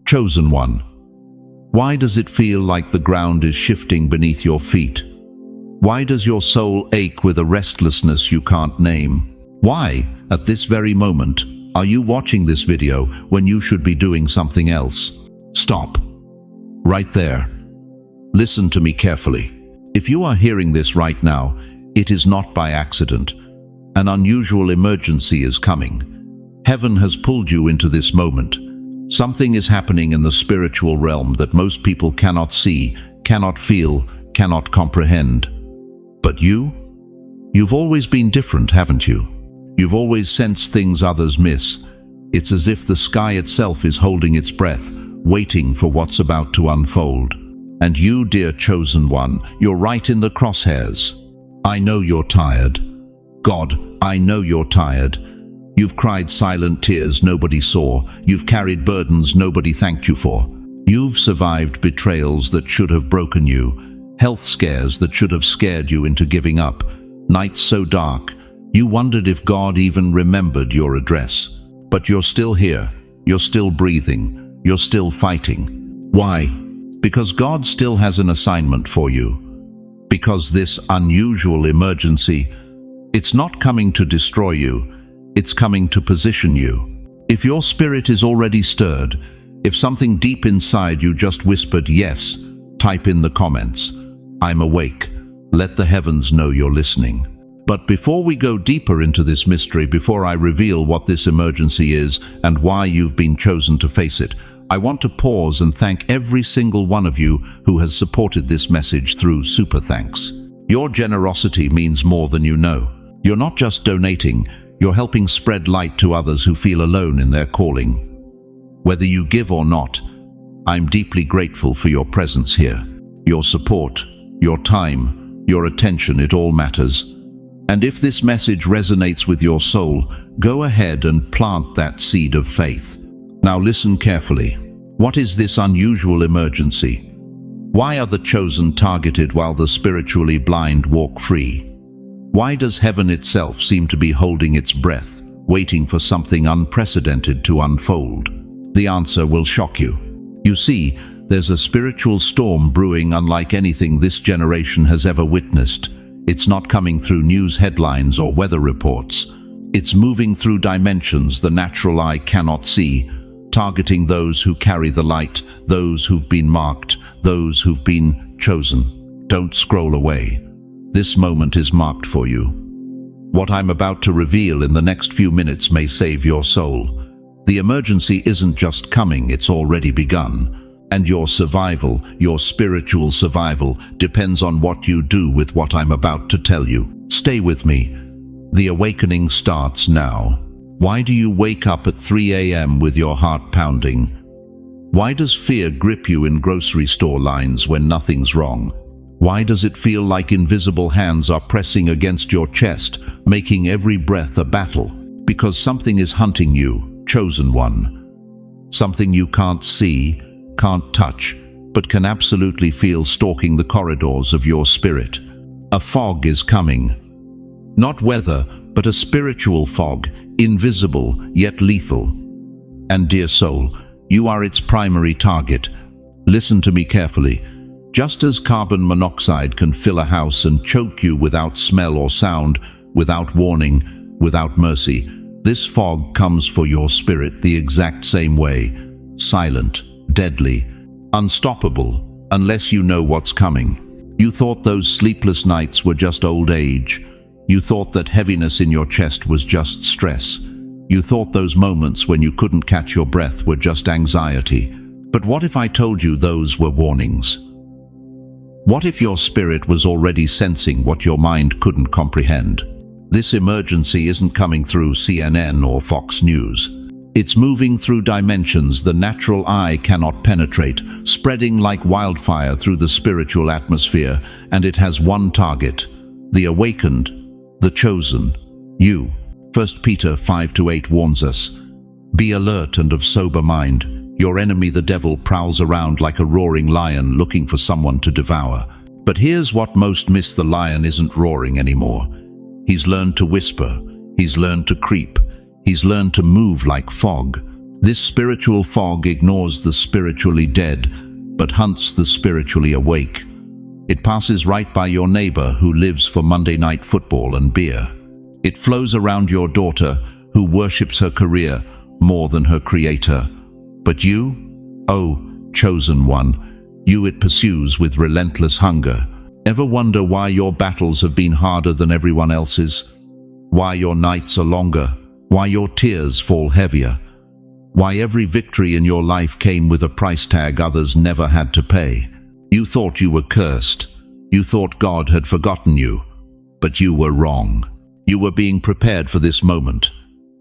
Chosen one, why does it feel like the ground is shifting beneath your feet? Why does your soul ache with a restlessness you can't name? Why, at this very moment, are you watching this video when you should be doing something else? Stop. Right there. Listen to me carefully. If you are hearing this right now, it is not by accident. An unusual emergency is coming. Heaven has pulled you into this moment. Something is happening in the spiritual realm that most people cannot see, cannot feel, cannot comprehend. But you've always been different, haven't you? You've always sensed things others miss. It's as if the sky itself is holding its breath, waiting for what's about to unfold. And you, dear chosen one, you're right in the crosshairs. I know you're tired. God, I know you're tired. You've cried silent tears nobody saw. You've carried burdens nobody thanked you for. You've survived betrayals that should have broken you, health scares that should have scared you into giving up, nights so dark, you wondered if God even remembered your address. But you're still here. You're still breathing. You're still fighting. Why? Because God still has an assignment for you. Because this unusual emergency, it's not coming to destroy you. It's coming to position you. If your spirit is already stirred, if something deep inside you just whispered yes, type in the comments, I'm awake. Let the heavens know you're listening. But before we go deeper into this mystery, before I reveal what this emergency is and why you've been chosen to face it, I want to pause and thank every single one of you who has supported this message through Super Thanks. Your generosity means more than you know. You're not just donating, you're helping spread light to others who feel alone in their calling. Whether you give or not, I'm deeply grateful for your presence here. Your support, your time, your attention, it all matters. And if this message resonates with your soul, go ahead and plant that seed of faith. Now listen carefully. What is this unusual emergency? Why are the chosen targeted while the spiritually blind walk free? Why does heaven itself seem to be holding its breath, waiting for something unprecedented to unfold? The answer will shock you. You see, there's a spiritual storm brewing unlike anything this generation has ever witnessed. It's not coming through news headlines or weather reports. It's moving through dimensions the natural eye cannot see, targeting those who carry the light, those who've been marked, those who've been chosen. Don't scroll away. This moment is marked for you. What I'm about to reveal in the next few minutes may save your soul. The emergency isn't just coming, it's already begun. And your survival, your spiritual survival, depends on what you do with what I'm about to tell you. Stay with me. The awakening starts now. Why do you wake up at 3 a.m. with your heart pounding? Why does fear grip you in grocery store lines when nothing's wrong? Why does it feel like invisible hands are pressing against your chest, making every breath a battle? Because something is hunting you, chosen one. Something you can't see, can't touch, but can absolutely feel stalking the corridors of your spirit. A fog is coming. Not weather, but a spiritual fog, invisible yet lethal. And dear soul, you are its primary target. Listen to me carefully. Just as carbon monoxide can fill a house and choke you without smell or sound, without warning, without mercy, this fog comes for your spirit the exact same way. Silent, deadly, unstoppable, unless you know what's coming. You thought those sleepless nights were just old age. You thought that heaviness in your chest was just stress. You thought those moments when you couldn't catch your breath were just anxiety. But what if I told you those were warnings? What if your spirit was already sensing what your mind couldn't comprehend? This emergency isn't coming through CNN or Fox News. It's moving through dimensions the natural eye cannot penetrate, spreading like wildfire through the spiritual atmosphere, and it has one target: the awakened, the chosen, you. 1 Peter 5-8 warns us, "Be alert and of sober mind. Your enemy the devil prowls around like a roaring lion looking for someone to devour." But here's what most miss: the lion isn't roaring anymore. He's learned to whisper. He's learned to creep. He's learned to move like fog. This spiritual fog ignores the spiritually dead, but hunts the spiritually awake. It passes right by your neighbor who lives for Monday night football and beer. It flows around your daughter who worships her career more than her creator. But you, oh, chosen one, you it pursues with relentless hunger. Ever wonder why your battles have been harder than everyone else's? Why your nights are longer? Why your tears fall heavier? Why every victory in your life came with a price tag others never had to pay? You thought you were cursed. You thought God had forgotten you. But you were wrong. You were being prepared for this moment.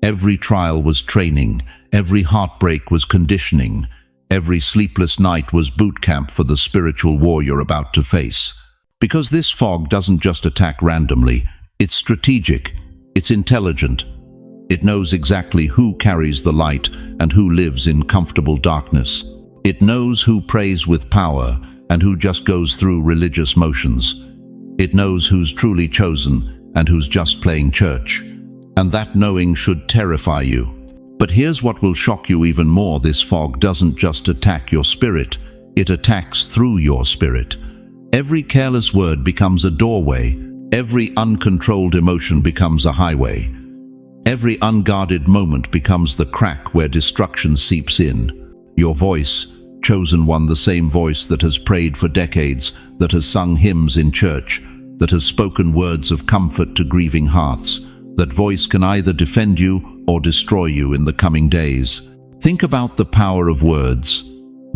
Every trial was training. Every heartbreak was conditioning. Every sleepless night was boot camp for the spiritual war you're about to face. Because this fog doesn't just attack randomly. It's strategic. It's intelligent. It knows exactly who carries the light and who lives in comfortable darkness. It knows who prays with power and who just goes through religious motions. It knows who's truly chosen and who's just playing church. And that knowing should terrify you. But here's what will shock you even more. This fog doesn't just attack your spirit, it attacks through your spirit. Every careless word becomes a doorway. Every uncontrolled emotion becomes a highway. Every unguarded moment becomes the crack where destruction seeps in. Your voice, chosen one, the same voice that has prayed for decades, that has sung hymns in church, that has spoken words of comfort to grieving hearts, that voice can either defend you or destroy you in the coming days. Think about the power of words.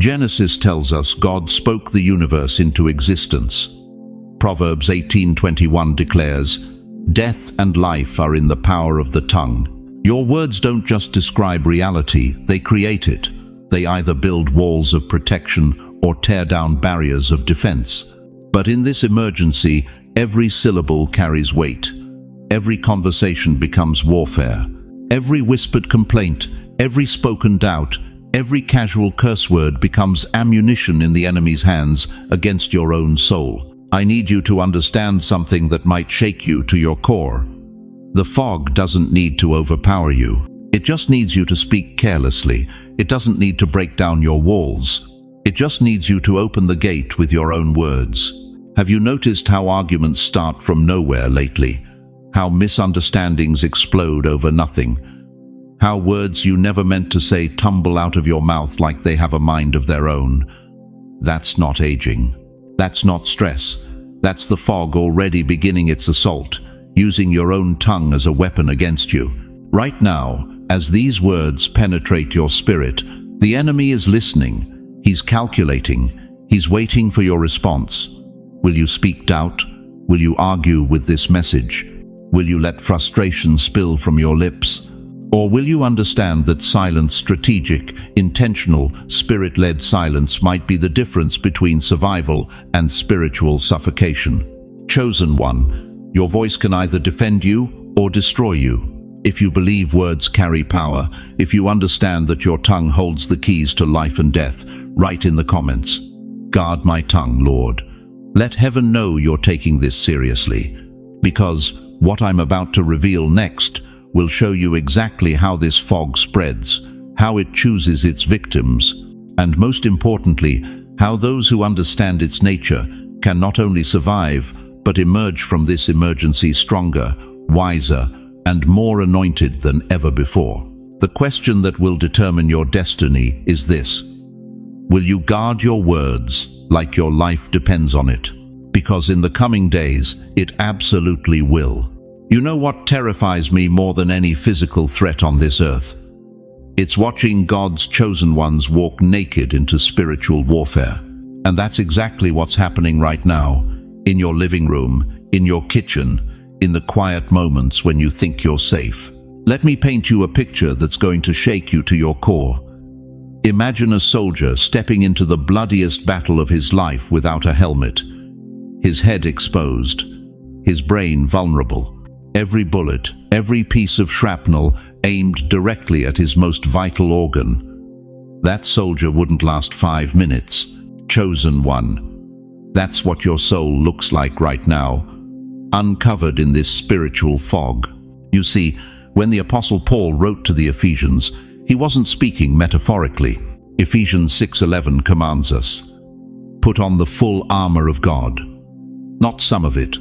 Genesis tells us God spoke the universe into existence. Proverbs 18:21 declares, "Death and life are in the power of the tongue." Your words don't just describe reality, they create it. They either build walls of protection or tear down barriers of defense. But in this emergency, every syllable carries weight. Every conversation becomes warfare. Every whispered complaint, every spoken doubt, every casual curse word becomes ammunition in the enemy's hands against your own soul. I need you to understand something that might shake you to your core. The fog doesn't need to overpower you. It just needs you to speak carelessly. It doesn't need to break down your walls. It just needs you to open the gate with your own words. Have you noticed how arguments start from nowhere lately? How misunderstandings explode over nothing? How words you never meant to say tumble out of your mouth like they have a mind of their own? That's not aging. That's not stress. That's the fog already beginning its assault, using your own tongue as a weapon against you. Right now, as these words penetrate your spirit, the enemy is listening. He's calculating. He's waiting for your response. Will you speak doubt? Will you argue with this message? Will you let frustration spill from your lips? Or will you understand that silence, strategic, intentional, spirit-led silence, might be the difference between survival and spiritual suffocation? Chosen one, your voice can either defend you or destroy you. If you believe words carry power, if you understand that your tongue holds the keys to life and death, write in the comments, "Guard my tongue, Lord." Let heaven know you're taking this seriously. Because what I'm about to reveal next will show you exactly how this fog spreads, how it chooses its victims, and most importantly, how those who understand its nature can not only survive, but emerge from this emergency stronger, wiser, and more anointed than ever before. The question that will determine your destiny is this: will you guard your words like your life depends on it? Because in the coming days, it absolutely will. You know what terrifies me more than any physical threat on this earth? It's watching God's chosen ones walk naked into spiritual warfare. And that's exactly what's happening right now, in your living room, in your kitchen, in the quiet moments when you think you're safe. Let me paint you a picture that's going to shake you to your core. Imagine a soldier stepping into the bloodiest battle of his life without a helmet, his head exposed, his brain vulnerable. Every bullet, every piece of shrapnel aimed directly at his most vital organ. That soldier wouldn't last 5 minutes. Chosen one. That's what your soul looks like right now, uncovered in this spiritual fog. You see, when the Apostle Paul wrote to the Ephesians, He wasn't speaking metaphorically. Ephesians 6:11 commands us, "Put on the full armor of God." Not some of it,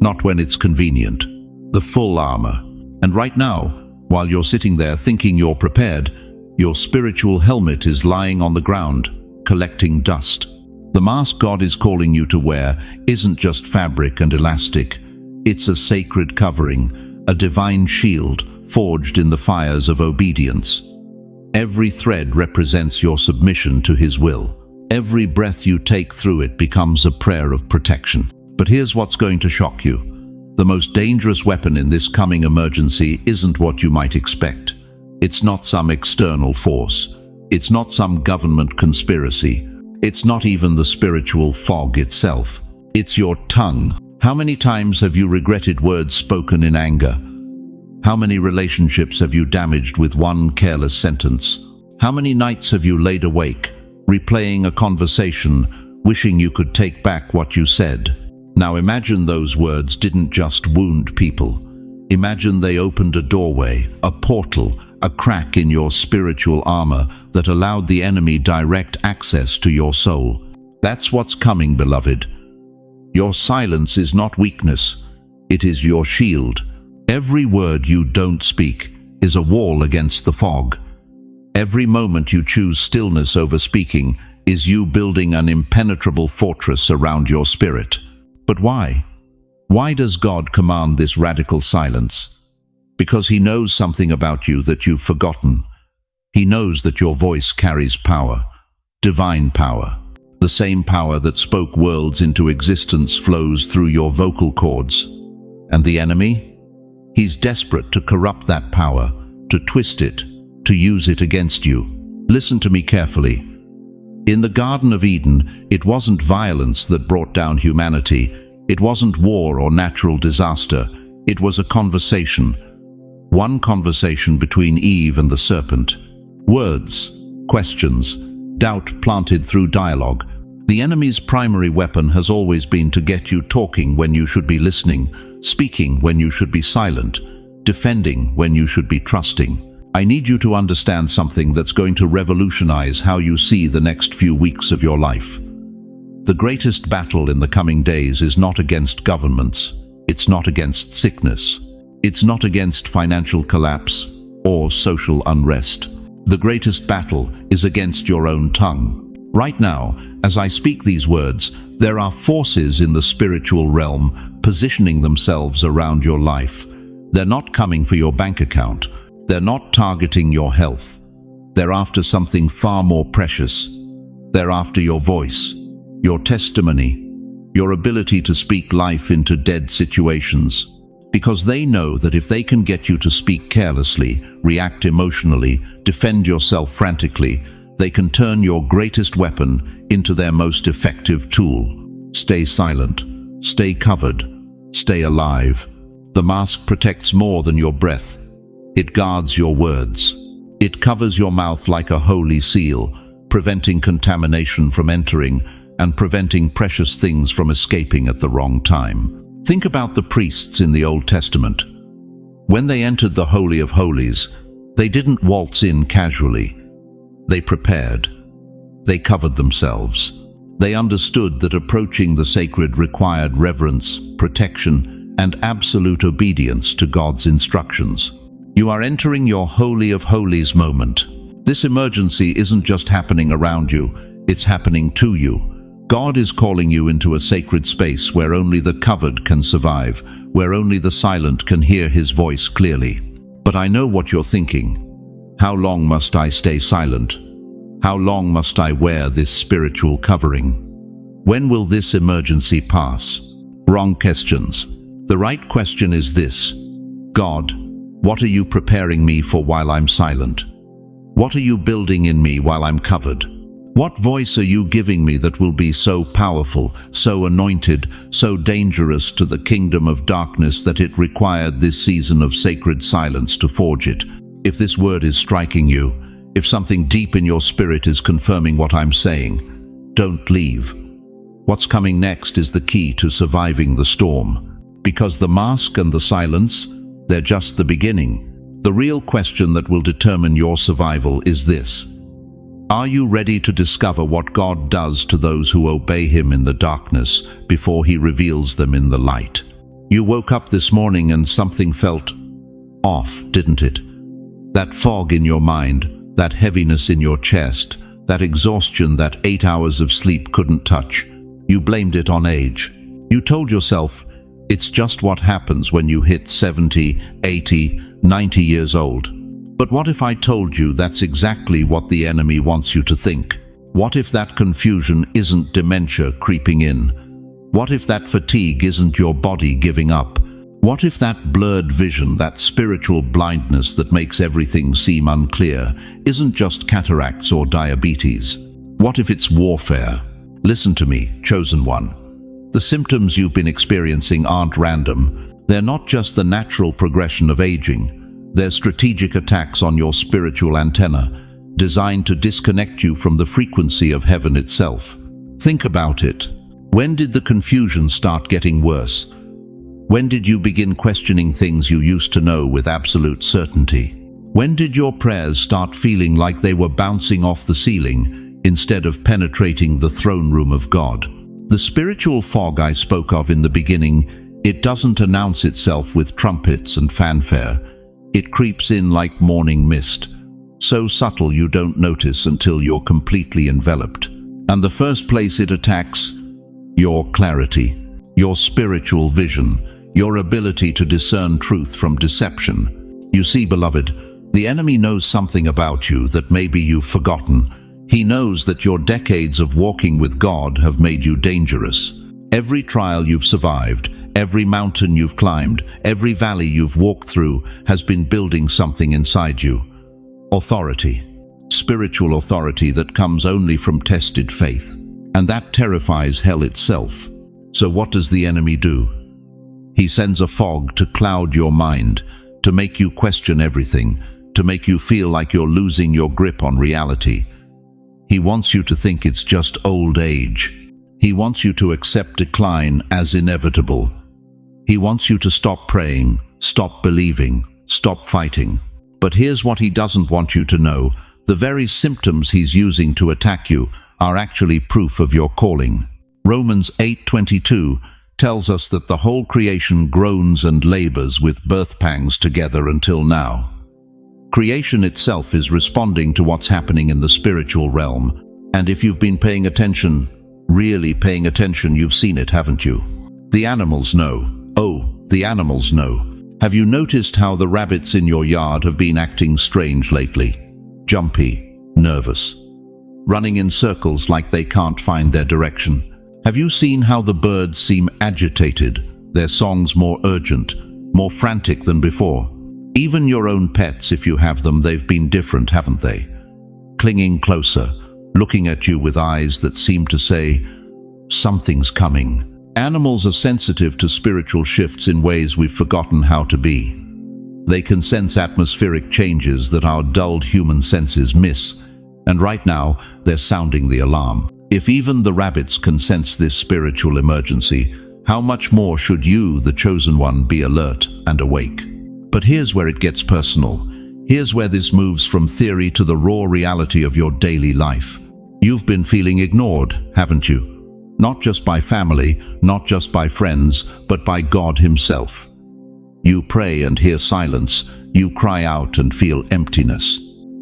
not when it's convenient, the full armor. And right now, while you're sitting there thinking you're prepared, your spiritual helmet is lying on the ground, collecting dust. The mask God is calling you to wear isn't just fabric and elastic. It's a sacred covering, a divine shield forged in the fires of obedience. Every thread represents your submission to His will. Every breath you take through it becomes a prayer of protection. But here's what's going to shock you. The most dangerous weapon in this coming emergency isn't what you might expect. It's not some external force. It's not some government conspiracy. It's not even the spiritual fog itself. It's your tongue. How many times have you regretted words spoken in anger? How many relationships have you damaged with one careless sentence? How many nights have you laid awake, replaying a conversation, wishing you could take back what you said? Now imagine those words didn't just wound people. Imagine they opened a doorway, a portal, a crack in your spiritual armor that allowed the enemy direct access to your soul. That's what's coming, beloved. Your silence is not weakness. It is your shield. Every word you don't speak is a wall against the fog. Every moment you choose stillness over speaking is you building an impenetrable fortress around your spirit. But why? Why does God command this radical silence? Because He knows something about you that you've forgotten. He knows that your voice carries power, divine power. The same power that spoke worlds into existence flows through your vocal cords. And the enemy? He's desperate to corrupt that power, to twist it, to use it against you. Listen to me carefully. In the Garden of Eden, it wasn't violence that brought down humanity. It wasn't war or natural disaster. It was a conversation. One conversation between Eve and the serpent. Words, questions, doubt planted through dialogue. The enemy's primary weapon has always been to get you talking when you should be listening, speaking when you should be silent, defending when you should be trusting. I need you to understand something that's going to revolutionize how you see the next few weeks of your life. The greatest battle in the coming days is not against governments. It's not against sickness. It's not against financial collapse or social unrest. The greatest battle is against your own tongue. Right now, as I speak these words, there are forces in the spiritual realm positioning themselves around your life. They're not coming for your bank account. They're not targeting your health. They're after something far more precious. They're after your voice, your testimony, your ability to speak life into dead situations. Because they know that if they can get you to speak carelessly, react emotionally, defend yourself frantically, they can turn your greatest weapon into their most effective tool. Stay silent. Stay covered. Stay alive. The mask protects more than your breath. It guards your words. It covers your mouth like a holy seal, preventing contamination from entering and preventing precious things from escaping at the wrong time. Think about the priests in the Old Testament. When they entered the Holy of Holies, they didn't waltz in casually. They prepared. They covered themselves. They understood that approaching the sacred required reverence, protection, and absolute obedience to God's instructions. You are entering your Holy of Holies moment. This emergency isn't just happening around you, it's happening to you. God is calling you into a sacred space where only the covered can survive, where only the silent can hear His voice clearly. But I know what you're thinking. How long must I stay silent? How long must I wear this spiritual covering? When will this emergency pass? Wrong questions. The right question is this: God, what are you preparing me for while I'm silent? What are you building in me while I'm covered? What voice are you giving me that will be so powerful, so anointed, so dangerous to the kingdom of darkness that it required this season of sacred silence to forge it? If this word is striking you, if something deep in your spirit is confirming what I'm saying, don't leave. What's coming next is the key to surviving the storm. Because the mask and the silence, they're just the beginning. The real question that will determine your survival is this: are you ready to discover what God does to those who obey Him in the darkness before He reveals them in the light? You woke up this morning and something felt off, didn't it? That fog in your mind, that heaviness in your chest, that exhaustion that 8 hours of sleep couldn't touch. You blamed it on age. You told yourself, it's just what happens when you hit 70, 80, 90 years old. But what if I told you that's exactly what the enemy wants you to think? What if that confusion isn't dementia creeping in? What if that fatigue isn't your body giving up? What if that blurred vision, that spiritual blindness that makes everything seem unclear, isn't just cataracts or diabetes? What if it's warfare? Listen to me, chosen one. The symptoms you've been experiencing aren't random. They're not just the natural progression of aging. They're strategic attacks on your spiritual antenna, designed to disconnect you from the frequency of heaven itself. Think about it. When did the confusion start getting worse? When did you begin questioning things you used to know with absolute certainty? When did your prayers start feeling like they were bouncing off the ceiling instead of penetrating the throne room of God? The spiritual fog I spoke of in the beginning, it doesn't announce itself with trumpets and fanfare. It creeps in like morning mist, so subtle you don't notice until you're completely enveloped. And the first place it attacks, your clarity, your spiritual vision, your ability to discern truth from deception. You see, beloved, the enemy knows something about you that maybe you've forgotten. He knows that your decades of walking with God have made you dangerous. Every trial you've survived, every mountain you've climbed, every valley you've walked through has been building something inside you. Authority. Spiritual authority that comes only from tested faith. And that terrifies hell itself. So what does the enemy do? He sends a fog to cloud your mind, to make you question everything, to make you feel like you're losing your grip on reality. He wants you to think it's just old age. He wants you to accept decline as inevitable. He wants you to stop praying, stop believing, stop fighting. But here's what he doesn't want you to know. The very symptoms he's using to attack you are actually proof of your calling. Romans 8:22 tells us that the whole creation groans and labors with birth pangs together until now. Creation itself is responding to what's happening in the spiritual realm. And if you've been paying attention, really paying attention, you've seen it, haven't you? The animals know. Oh, the animals know. Have you noticed how the rabbits in your yard have been acting strange lately? Jumpy, nervous, running in circles like they can't find their direction. Have you seen how the birds seem agitated, their songs more urgent, more frantic than before? Even your own pets, if you have them, they've been different, haven't they? Clinging closer, looking at you with eyes that seem to say, something's coming. Animals are sensitive to spiritual shifts in ways we've forgotten how to be. They can sense atmospheric changes that our dulled human senses miss, and right now they're sounding the alarm. If even the rabbits can sense this spiritual emergency, how much more should you, the chosen one, be alert and awake? But here's where it gets personal. Here's where this moves from theory to the raw reality of your daily life. You've been feeling ignored, haven't you? Not just by family, not just by friends, but by God Himself. You pray and hear silence. You cry out and feel emptiness.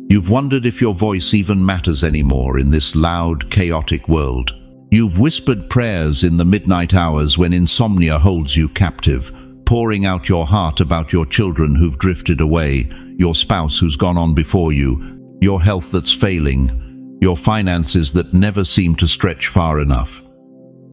You've wondered if your voice even matters anymore in this loud, chaotic world. You've whispered prayers in the midnight hours when insomnia holds you captive, pouring out your heart about your children who've drifted away, your spouse who's gone on before you, your health that's failing, your finances that never seem to stretch far enough.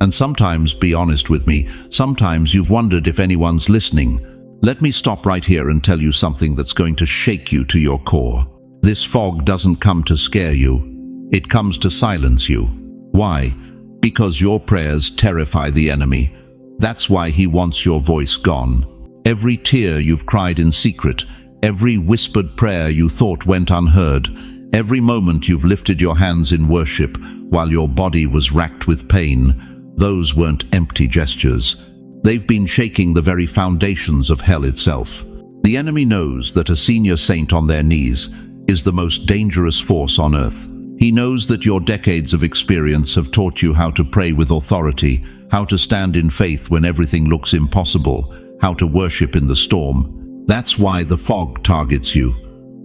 And sometimes, be honest with me, sometimes you've wondered if anyone's listening. Let me stop right here and tell you something that's going to shake you to your core. This fog doesn't come to scare you. It comes to silence you. Why? Because your prayers terrify the enemy. That's why he wants your voice gone. Every tear you've cried in secret, every whispered prayer you thought went unheard, every moment you've lifted your hands in worship while your body was racked with pain, those weren't empty gestures. They've been shaking the very foundations of hell itself. The enemy knows that a senior saint on their knees is the most dangerous force on earth. He knows that your decades of experience have taught you how to pray with authority, how to stand in faith when everything looks impossible, how to worship in the storm. That's why the fog targets you.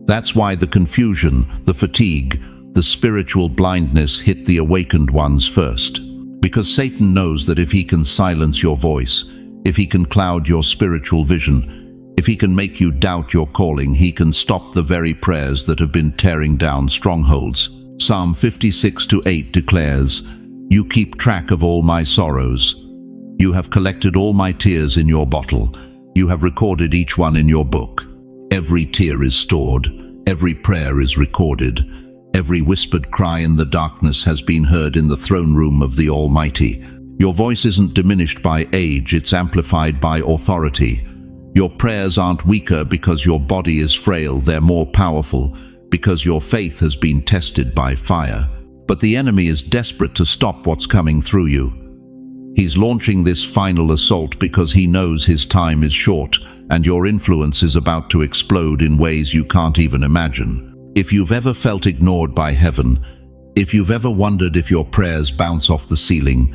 That's why the confusion, the fatigue, the spiritual blindness hit the awakened ones first. Because Satan knows that if he can silence your voice, if he can cloud your spiritual vision, if he can make you doubt your calling, he can stop the very prayers that have been tearing down strongholds. Psalm 56:8 declares, "You keep track of all my sorrows. You have collected all my tears in your bottle. You have recorded each one in your book." Every tear is stored. Every prayer is recorded. Every whispered cry in the darkness has been heard in the throne room of the Almighty. Your voice isn't diminished by age, it's amplified by authority. Your prayers aren't weaker because your body is frail, they're more powerful because your faith has been tested by fire. But the enemy is desperate to stop what's coming through you. He's launching this final assault because he knows his time is short and your influence is about to explode in ways you can't even imagine. If you've ever felt ignored by heaven, if you've ever wondered if your prayers bounce off the ceiling,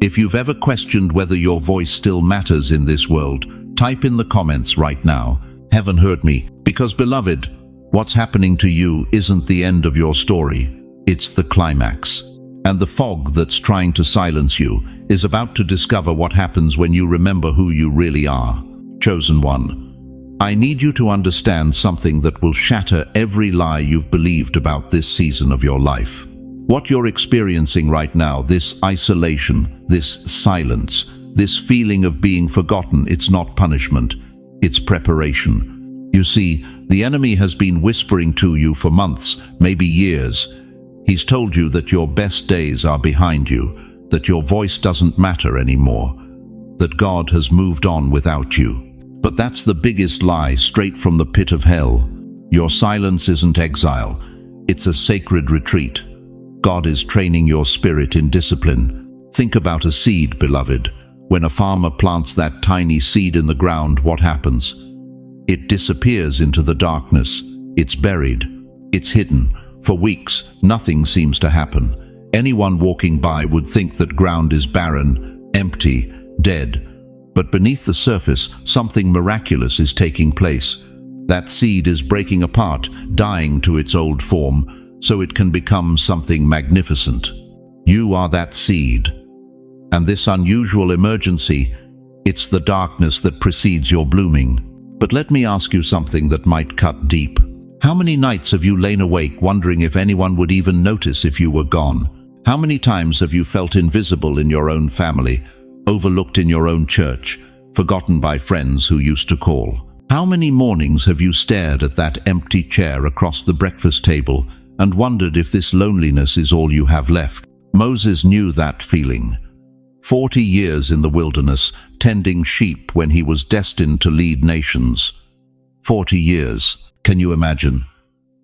if you've ever questioned whether your voice still matters in this world, type in the comments right now, "Heaven heard me." Because, beloved, what's happening to you isn't the end of your story, it's the climax. And the fog that's trying to silence you is about to discover what happens when you remember who you really are. Chosen one, I need you to understand something that will shatter every lie you've believed about this season of your life. What you're experiencing right now, this isolation, this silence, this feeling of being forgotten, it's not punishment, it's preparation. You see, the enemy has been whispering to you for months, maybe years. He's told you that your best days are behind you, that your voice doesn't matter anymore, that God has moved on without you. But that's the biggest lie straight from the pit of hell. Your silence isn't exile, it's a sacred retreat. God is training your spirit in discipline. Think about a seed, beloved. When a farmer plants that tiny seed in the ground, what happens? It disappears into the darkness. It's buried. It's hidden. For weeks, nothing seems to happen. Anyone walking by would think that ground is barren, empty, dead. But beneath the surface, something miraculous is taking place. That seed is breaking apart, dying to its old form, so it can become something magnificent. You are that seed. And this unusual emergency, it's the darkness that precedes your blooming. But let me ask you something that might cut deep. How many nights have you lain awake wondering if anyone would even notice if you were gone? How many times have you felt invisible in your own family, overlooked in your own church, forgotten by friends who used to call? How many mornings have you stared at that empty chair across the breakfast table and wondered if this loneliness is all you have left? Moses knew that feeling. 40 years in the wilderness, tending sheep when he was destined to lead nations. 40 years. Can you imagine?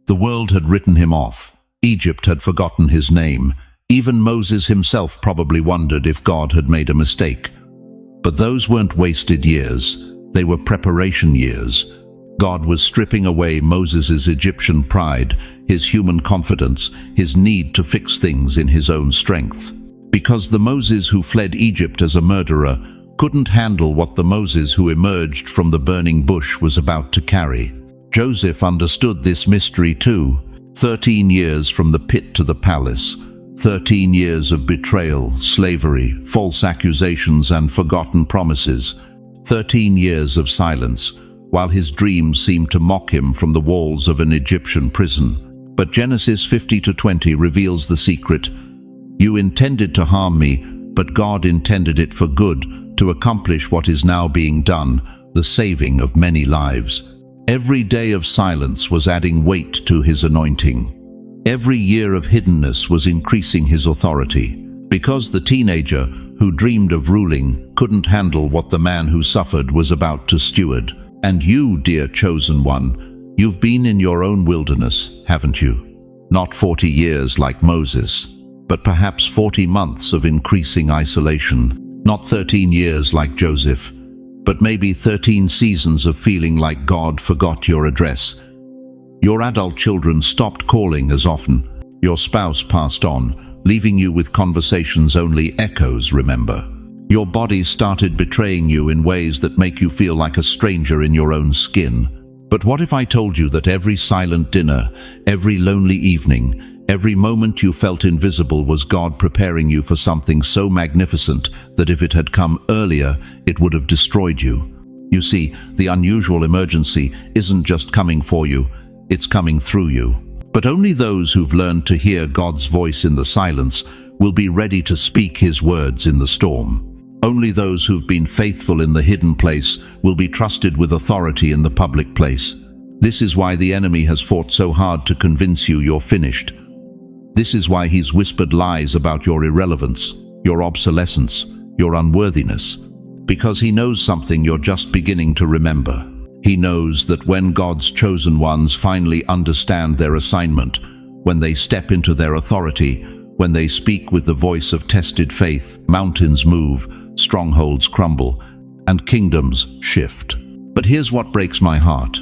The world had written him off. Egypt had forgotten his name. Even Moses himself probably wondered if God had made a mistake. But those weren't wasted years. They were preparation years. God was stripping away Moses' Egyptian pride, his human confidence, his need to fix things in his own strength. Because the Moses who fled Egypt as a murderer couldn't handle what the Moses who emerged from the burning bush was about to carry. Joseph understood this mystery too. 13 years from the pit to the palace. 13 years of betrayal, slavery, false accusations and forgotten promises. 13 years of silence, while his dreams seemed to mock him from the walls of an Egyptian prison. But Genesis 50:20 reveals the secret. You intended to harm me, but God intended it for good, to accomplish what is now being done, the saving of many lives. Every day of silence was adding weight to his anointing. Every year of hiddenness was increasing his authority, because the teenager who dreamed of ruling couldn't handle what the man who suffered was about to steward. And you, dear chosen one, you've been in your own wilderness, haven't you? Not 40 years like Moses, but perhaps 40 months of increasing isolation. Not 13 years like Joseph, but maybe 13 seasons of feeling like God forgot your address. Your adult children stopped calling as often. Your spouse passed on, leaving you with conversations only echoes remember. Your body started betraying you in ways that make you feel like a stranger in your own skin. But what if I told you that every silent dinner, every lonely evening, every moment you felt invisible was God preparing you for something so magnificent that if it had come earlier, it would have destroyed you? You see, the unusual emergency isn't just coming for you, it's coming through you. But only those who've learned to hear God's voice in the silence will be ready to speak His words in the storm. Only those who've been faithful in the hidden place will be trusted with authority in the public place. This is why the enemy has fought so hard to convince you you're finished. This is why he's whispered lies about your irrelevance, your obsolescence, your unworthiness. Because he knows something you're just beginning to remember. He knows that when God's chosen ones finally understand their assignment, when they step into their authority, when they speak with the voice of tested faith, mountains move, strongholds crumble, and kingdoms shift. But here's what breaks my heart.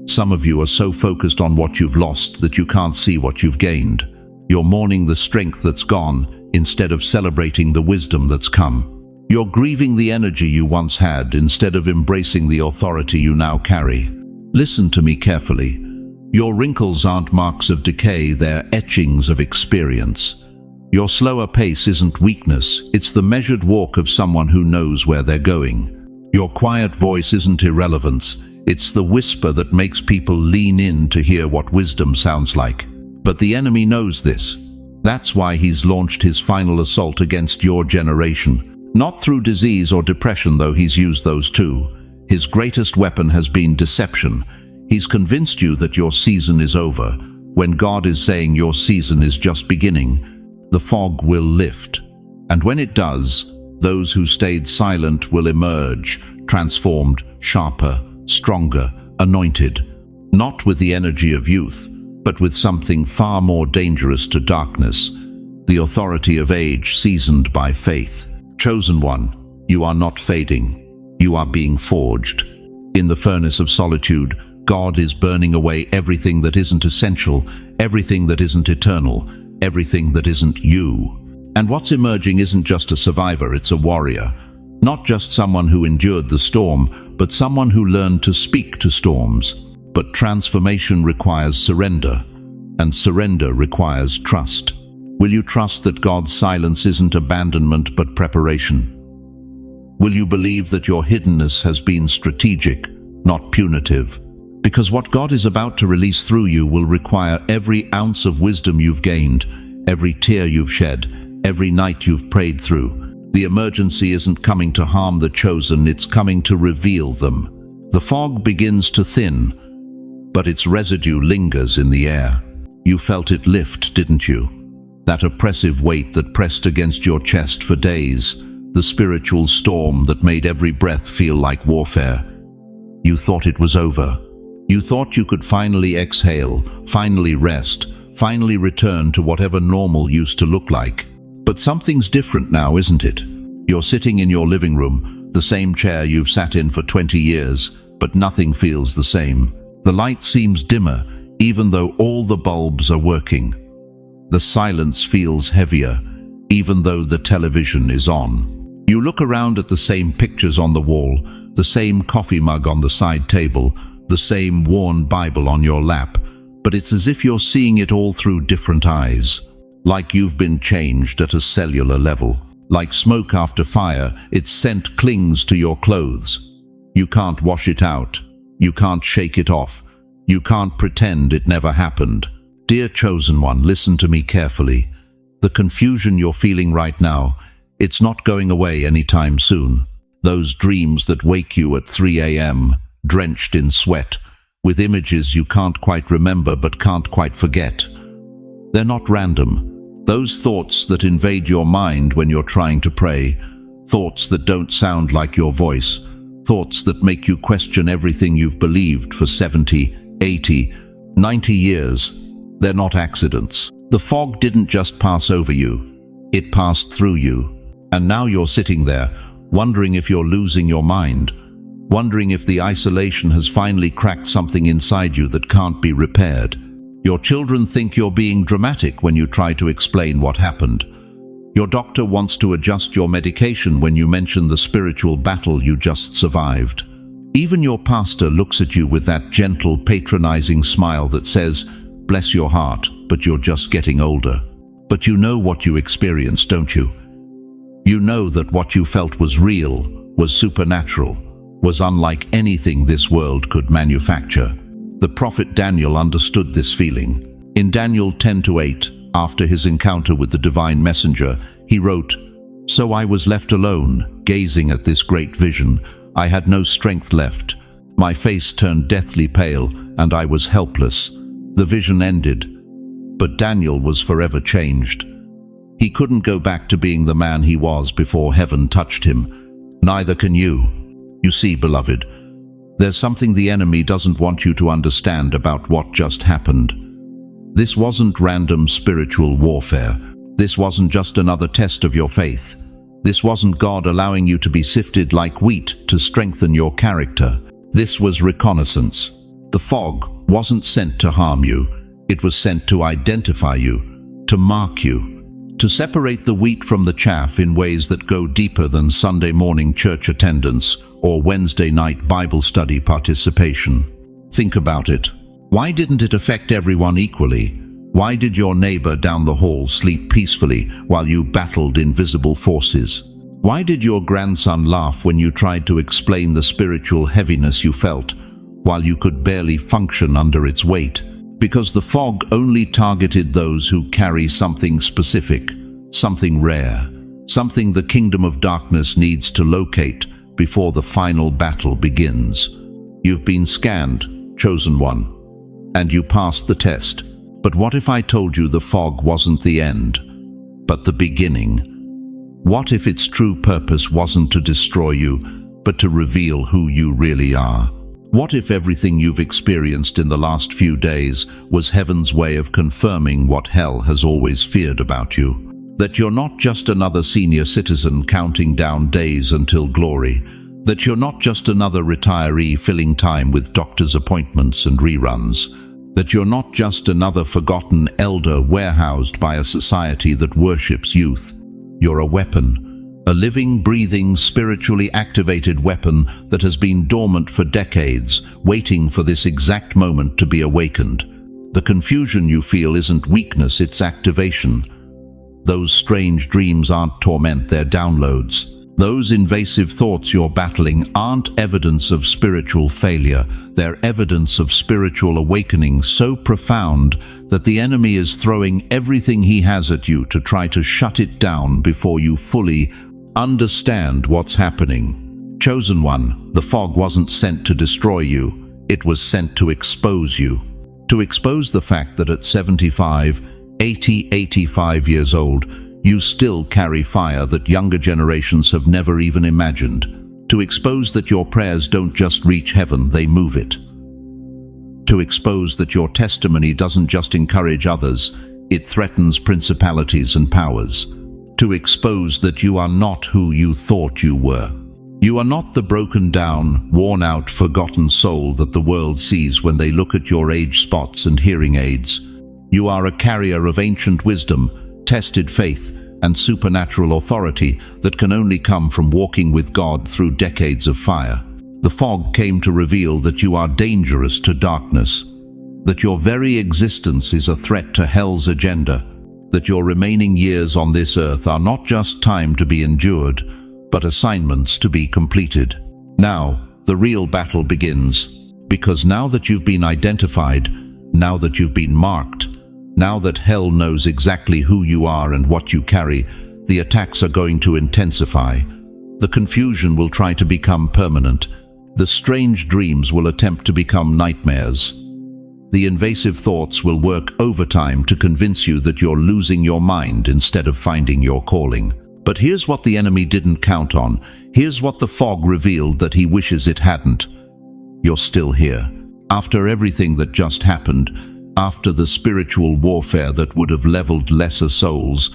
Some of you are so focused on what you've lost that you can't see what you've gained. You're mourning the strength that's gone instead of celebrating the wisdom that's come. You're grieving the energy you once had instead of embracing the authority you now carry. Listen to me carefully. Your wrinkles aren't marks of decay, they're etchings of experience. Your slower pace isn't weakness, it's the measured walk of someone who knows where they're going. Your quiet voice isn't irrelevance, it's the whisper that makes people lean in to hear what wisdom sounds like. But the enemy knows this. That's why he's launched his final assault against your generation. Not through disease or depression, though he's used those too. His greatest weapon has been deception. He's convinced you that your season is over, when God is saying your season is just beginning. The fog will lift, and when it does, those who stayed silent will emerge, transformed, sharper, stronger, anointed, not with the energy of youth, but with something far more dangerous to darkness, the authority of age seasoned by faith. Chosen one, you are not fading, you are being forged. In the furnace of solitude, God is burning away everything that isn't essential, everything that isn't eternal, everything that isn't you. And what's emerging isn't just a survivor, it's a warrior. Not just someone who endured the storm, but someone who learned to speak to storms. But transformation requires surrender, and surrender requires trust. Will you trust that God's silence isn't abandonment but preparation? Will you believe that your hiddenness has been strategic, not punitive? Because what God is about to release through you will require every ounce of wisdom you've gained, every tear you've shed, every night you've prayed through. The emergency isn't coming to harm the chosen, it's coming to reveal them. The fog begins to thin, but its residue lingers in the air. You felt it lift, didn't you? That oppressive weight that pressed against your chest for days, the spiritual storm that made every breath feel like warfare. You thought it was over. You thought you could finally exhale, finally rest, finally return to whatever normal used to look like. But something's different now, isn't it? You're sitting in your living room, the same chair you've sat in for 20 years, but nothing feels the same. The light seems dimmer, even though all the bulbs are working. The silence feels heavier, even though the television is on. You look around at the same pictures on the wall, the same coffee mug on the side table, the same worn Bible on your lap, but it's as if you're seeing it all through different eyes. Like you've been changed at a cellular level. Like smoke after fire, its scent clings to your clothes. You can't wash it out. You can't shake it off. You can't pretend it never happened. Dear chosen one, listen to me carefully. The confusion you're feeling right now, it's not going away anytime soon. Those dreams that wake you at 3 a.m., drenched in sweat, with images you can't quite remember but can't quite forget. They're not random. Those thoughts that invade your mind when you're trying to pray, thoughts that don't sound like your voice, thoughts that make you question everything you've believed for 70, 80, 90 years. They're not accidents. The fog didn't just pass over you. It passed through you. And now you're sitting there, wondering if you're losing your mind, wondering if the isolation has finally cracked something inside you that can't be repaired. Your children think you're being dramatic when you try to explain what happened. Your doctor wants to adjust your medication when you mention the spiritual battle you just survived. Even your pastor looks at you with that gentle, patronizing smile that says, "Bless your heart, but you're just getting older." But you know what you experienced, don't you? You know that what you felt was real, was supernatural, was unlike anything this world could manufacture. The prophet Daniel understood this feeling. In Daniel 10:8, after his encounter with the divine messenger, he wrote, "So I was left alone, gazing at this great vision. I had no strength left. My face turned deathly pale, and I was helpless." The vision ended, but Daniel was forever changed. He couldn't go back to being the man he was before heaven touched him. Neither can you. You see, beloved, there's something the enemy doesn't want you to understand about what just happened. This wasn't random spiritual warfare. This wasn't just another test of your faith. This wasn't God allowing you to be sifted like wheat to strengthen your character. This was reconnaissance. The fog wasn't sent to harm you. It was sent to identify you, to mark you, to separate the wheat from the chaff in ways that go deeper than Sunday morning church attendance or Wednesday night Bible study participation. Think about it. Why didn't it affect everyone equally? Why did your neighbor down the hall sleep peacefully while you battled invisible forces? Why did your grandson laugh when you tried to explain the spiritual heaviness you felt, while you could barely function under its weight? Because the fog only targeted those who carry something specific, something rare, something the kingdom of darkness needs to locate before the final battle begins. You've been scanned, chosen one, and you passed the test. But what if I told you the fog wasn't the end, but the beginning? What if its true purpose wasn't to destroy you, but to reveal who you really are? What if everything you've experienced in the last few days was heaven's way of confirming what hell has always feared about you? That you're not just another senior citizen counting down days until glory. That you're not just another retiree filling time with doctor's appointments and reruns. That you're not just another forgotten elder warehoused by a society that worships youth. You're a weapon, a living, breathing, spiritually activated weapon that has been dormant for decades, waiting for this exact moment to be awakened. The confusion you feel isn't weakness, it's activation. Those strange dreams aren't torment, they're downloads. Those invasive thoughts you're battling aren't evidence of spiritual failure. They're evidence of spiritual awakening so profound that the enemy is throwing everything he has at you to try to shut it down before you fully understand what's happening. Chosen one, the fog wasn't sent to destroy you. It was sent to expose you. To expose the fact that at 75, 80, 85 years old, you still carry fire that younger generations have never even imagined. To expose that your prayers don't just reach heaven, they move it. To expose that your testimony doesn't just encourage others, it threatens principalities and powers. To expose that you are not who you thought you were. You are not the broken down, worn out, forgotten soul that the world sees when they look at your age spots and hearing aids. You are a carrier of ancient wisdom, tested faith, and supernatural authority that can only come from walking with God through decades of fire. The fog came to reveal that you are dangerous to darkness, that your very existence is a threat to hell's agenda, that your remaining years on this earth are not just time to be endured, but assignments to be completed. Now, the real battle begins, because now that you've been identified, now that you've been marked, now that hell knows exactly who you are and what you carry, the attacks are going to intensify. The confusion will try to become permanent. The strange dreams will attempt to become nightmares. The invasive thoughts will work overtime to convince you that you're losing your mind instead of finding your calling. But here's what the enemy didn't count on. Here's what the fog revealed that he wishes it hadn't. You're still here. After everything that just happened, after the spiritual warfare that would have leveled lesser souls,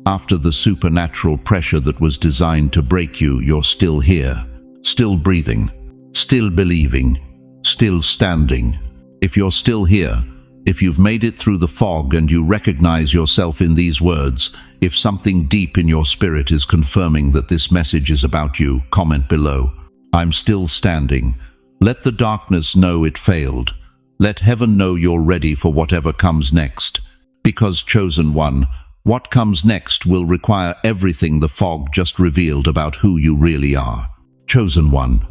after the supernatural pressure that was designed to break you, you're still here, still breathing, still believing, still standing. If you're still here, if you've made it through the fog and you recognize yourself in these words, if something deep in your spirit is confirming that this message is about you, comment below. I'm still standing. Let the darkness know it failed. Let heaven know you're ready for whatever comes next. Because, chosen one, what comes next will require everything the fog just revealed about who you really are. Chosen one,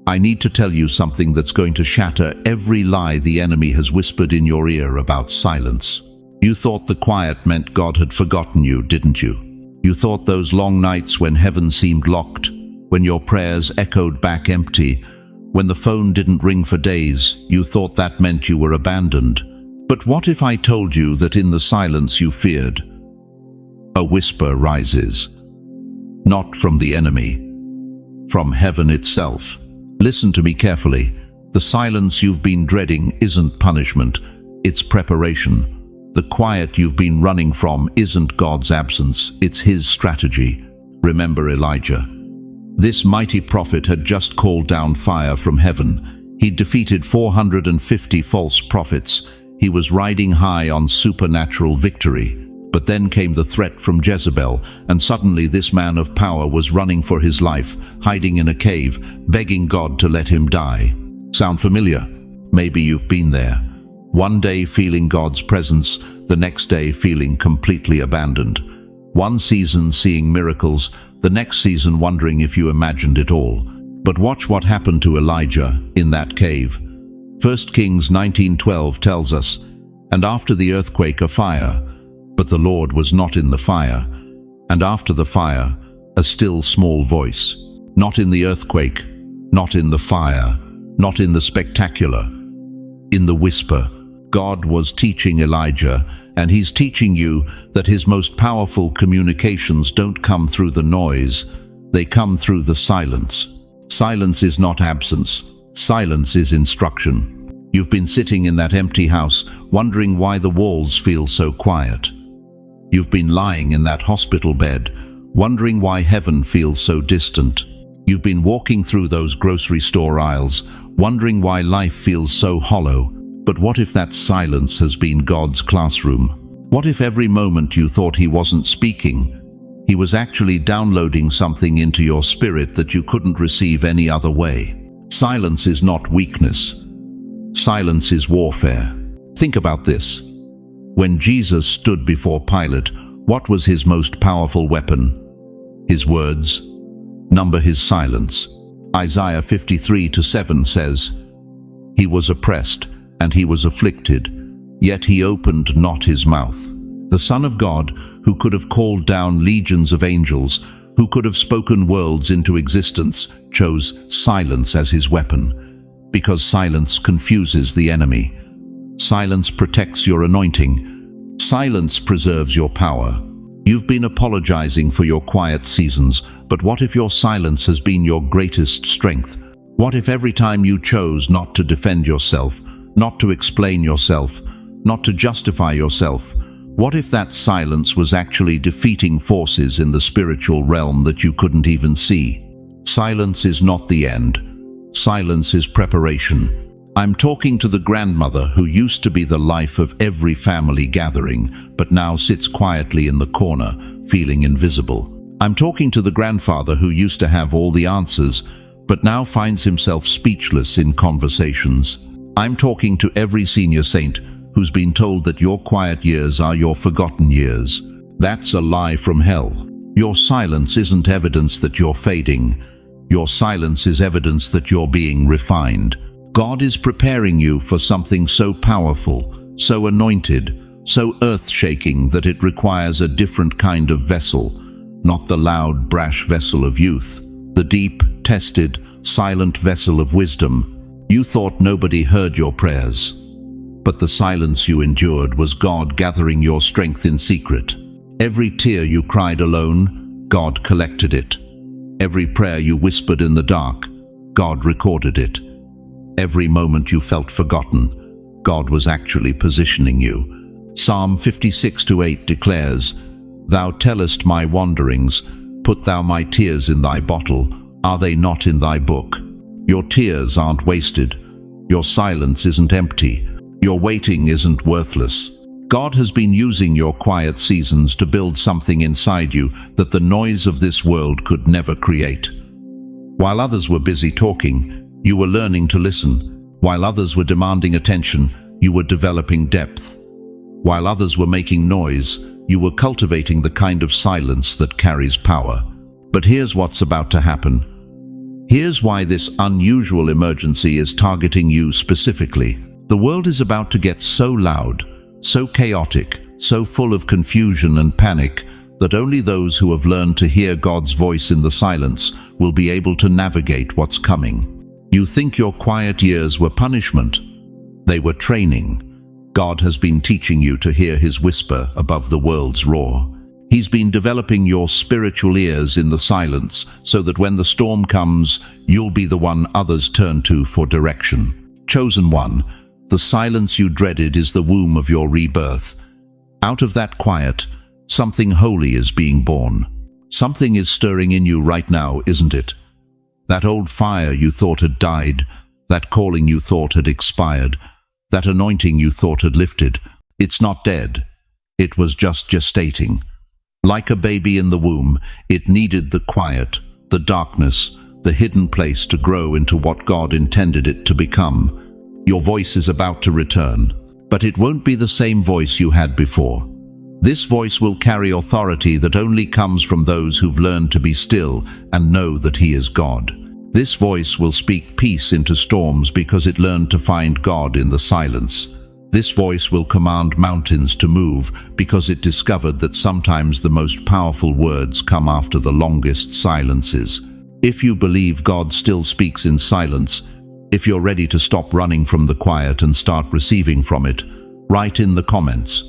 I need to tell you something that's going to shatter every lie the enemy has whispered in your ear about silence. You thought the quiet meant God had forgotten you, didn't you? You thought those long nights when heaven seemed locked, when your prayers echoed back empty, when the phone didn't ring for days, you thought that meant you were abandoned. But what if I told you that in the silence you feared, a whisper rises? Not from the enemy, from heaven itself. Listen to me carefully. The silence you've been dreading isn't punishment, it's preparation. The quiet you've been running from isn't God's absence, it's His strategy. Remember Elijah. This mighty prophet had just called down fire from heaven. He'd defeated 450 false prophets. He was riding high on supernatural victory. But then came the threat from Jezebel, and suddenly this man of power was running for his life, hiding in a cave, begging God to let him die. Sound familiar? Maybe you've been there. One day feeling God's presence, the next day feeling completely abandoned. One season seeing miracles, the next season wondering if you imagined it all. But watch what happened to Elijah in that cave. 1 Kings 19:12 tells us, "And after the earthquake a fire, but the Lord was not in the fire. And after the fire, a still small voice." Not in the earthquake, not in the fire, not in the spectacular, in the whisper. God was teaching Elijah, and He's teaching you that His most powerful communications don't come through the noise, they come through the silence. Silence is not absence. Silence is instruction. You've been sitting in that empty house, wondering why the walls feel so quiet. You've been lying in that hospital bed, wondering why heaven feels so distant. You've been walking through those grocery store aisles, wondering why life feels so hollow. But what if that silence has been God's classroom? What if every moment you thought He wasn't speaking, He was actually downloading something into your spirit that you couldn't receive any other way? Silence is not weakness. Silence is warfare. Think about this. When Jesus stood before Pilate, what was His most powerful weapon? His words. Number His silence. Isaiah 53:7 says, "He was oppressed, and He was afflicted, yet He opened not His mouth." The Son of God, who could have called down legions of angels, who could have spoken worlds into existence, chose silence as His weapon. Because silence confuses the enemy. Silence protects your anointing. Silence preserves your power. You've been apologizing for your quiet seasons, but what if your silence has been your greatest strength? What if every time you chose not to defend yourself, not to explain yourself, not to justify yourself, what if that silence was actually defeating forces in the spiritual realm that you couldn't even see? Silence is not the end. Silence is preparation. I'm talking to the grandmother who used to be the life of every family gathering, but now sits quietly in the corner, feeling invisible. I'm talking to the grandfather who used to have all the answers, but now finds himself speechless in conversations. I'm talking to every senior saint who's been told that your quiet years are your forgotten years. That's a lie from hell. Your silence isn't evidence that you're fading. Your silence is evidence that you're being refined. God is preparing you for something so powerful, so anointed, so earth-shaking that it requires a different kind of vessel, not the loud, brash vessel of youth, the deep, tested, silent vessel of wisdom. You thought nobody heard your prayers, but the silence you endured was God gathering your strength in secret. Every tear you cried alone, God collected it. Every prayer you whispered in the dark, God recorded it. Every moment you felt forgotten, God was actually positioning you. Psalm 56:8 declares, "Thou tellest my wanderings, put thou my tears in thy bottle, are they not in thy book?" Your tears aren't wasted. Your silence isn't empty. Your waiting isn't worthless. God has been using your quiet seasons to build something inside you that the noise of this world could never create. While others were busy talking, you were learning to listen. While others were demanding attention, you were developing depth. While others were making noise, you were cultivating the kind of silence that carries power. But here's what's about to happen. Here's why this unusual emergency is targeting you specifically. The world is about to get so loud, so chaotic, so full of confusion and panic that only those who have learned to hear God's voice in the silence will be able to navigate what's coming. You think your quiet years were punishment. They were training. God has been teaching you to hear His whisper above the world's roar. He's been developing your spiritual ears in the silence so that when the storm comes, you'll be the one others turn to for direction. Chosen one, the silence you dreaded is the womb of your rebirth. Out of that quiet, something holy is being born. Something is stirring in you right now, isn't it? That old fire you thought had died, that calling you thought had expired, that anointing you thought had lifted, it's not dead. It was just gestating. Like a baby in the womb, it needed the quiet, the darkness, the hidden place to grow into what God intended it to become. Your voice is about to return, but it won't be the same voice you had before. This voice will carry authority that only comes from those who've learned to be still and know that He is God. This voice will speak peace into storms because it learned to find God in the silence. This voice will command mountains to move because it discovered that sometimes the most powerful words come after the longest silences. If you believe God still speaks in silence, if you're ready to stop running from the quiet and start receiving from it, write in the comments,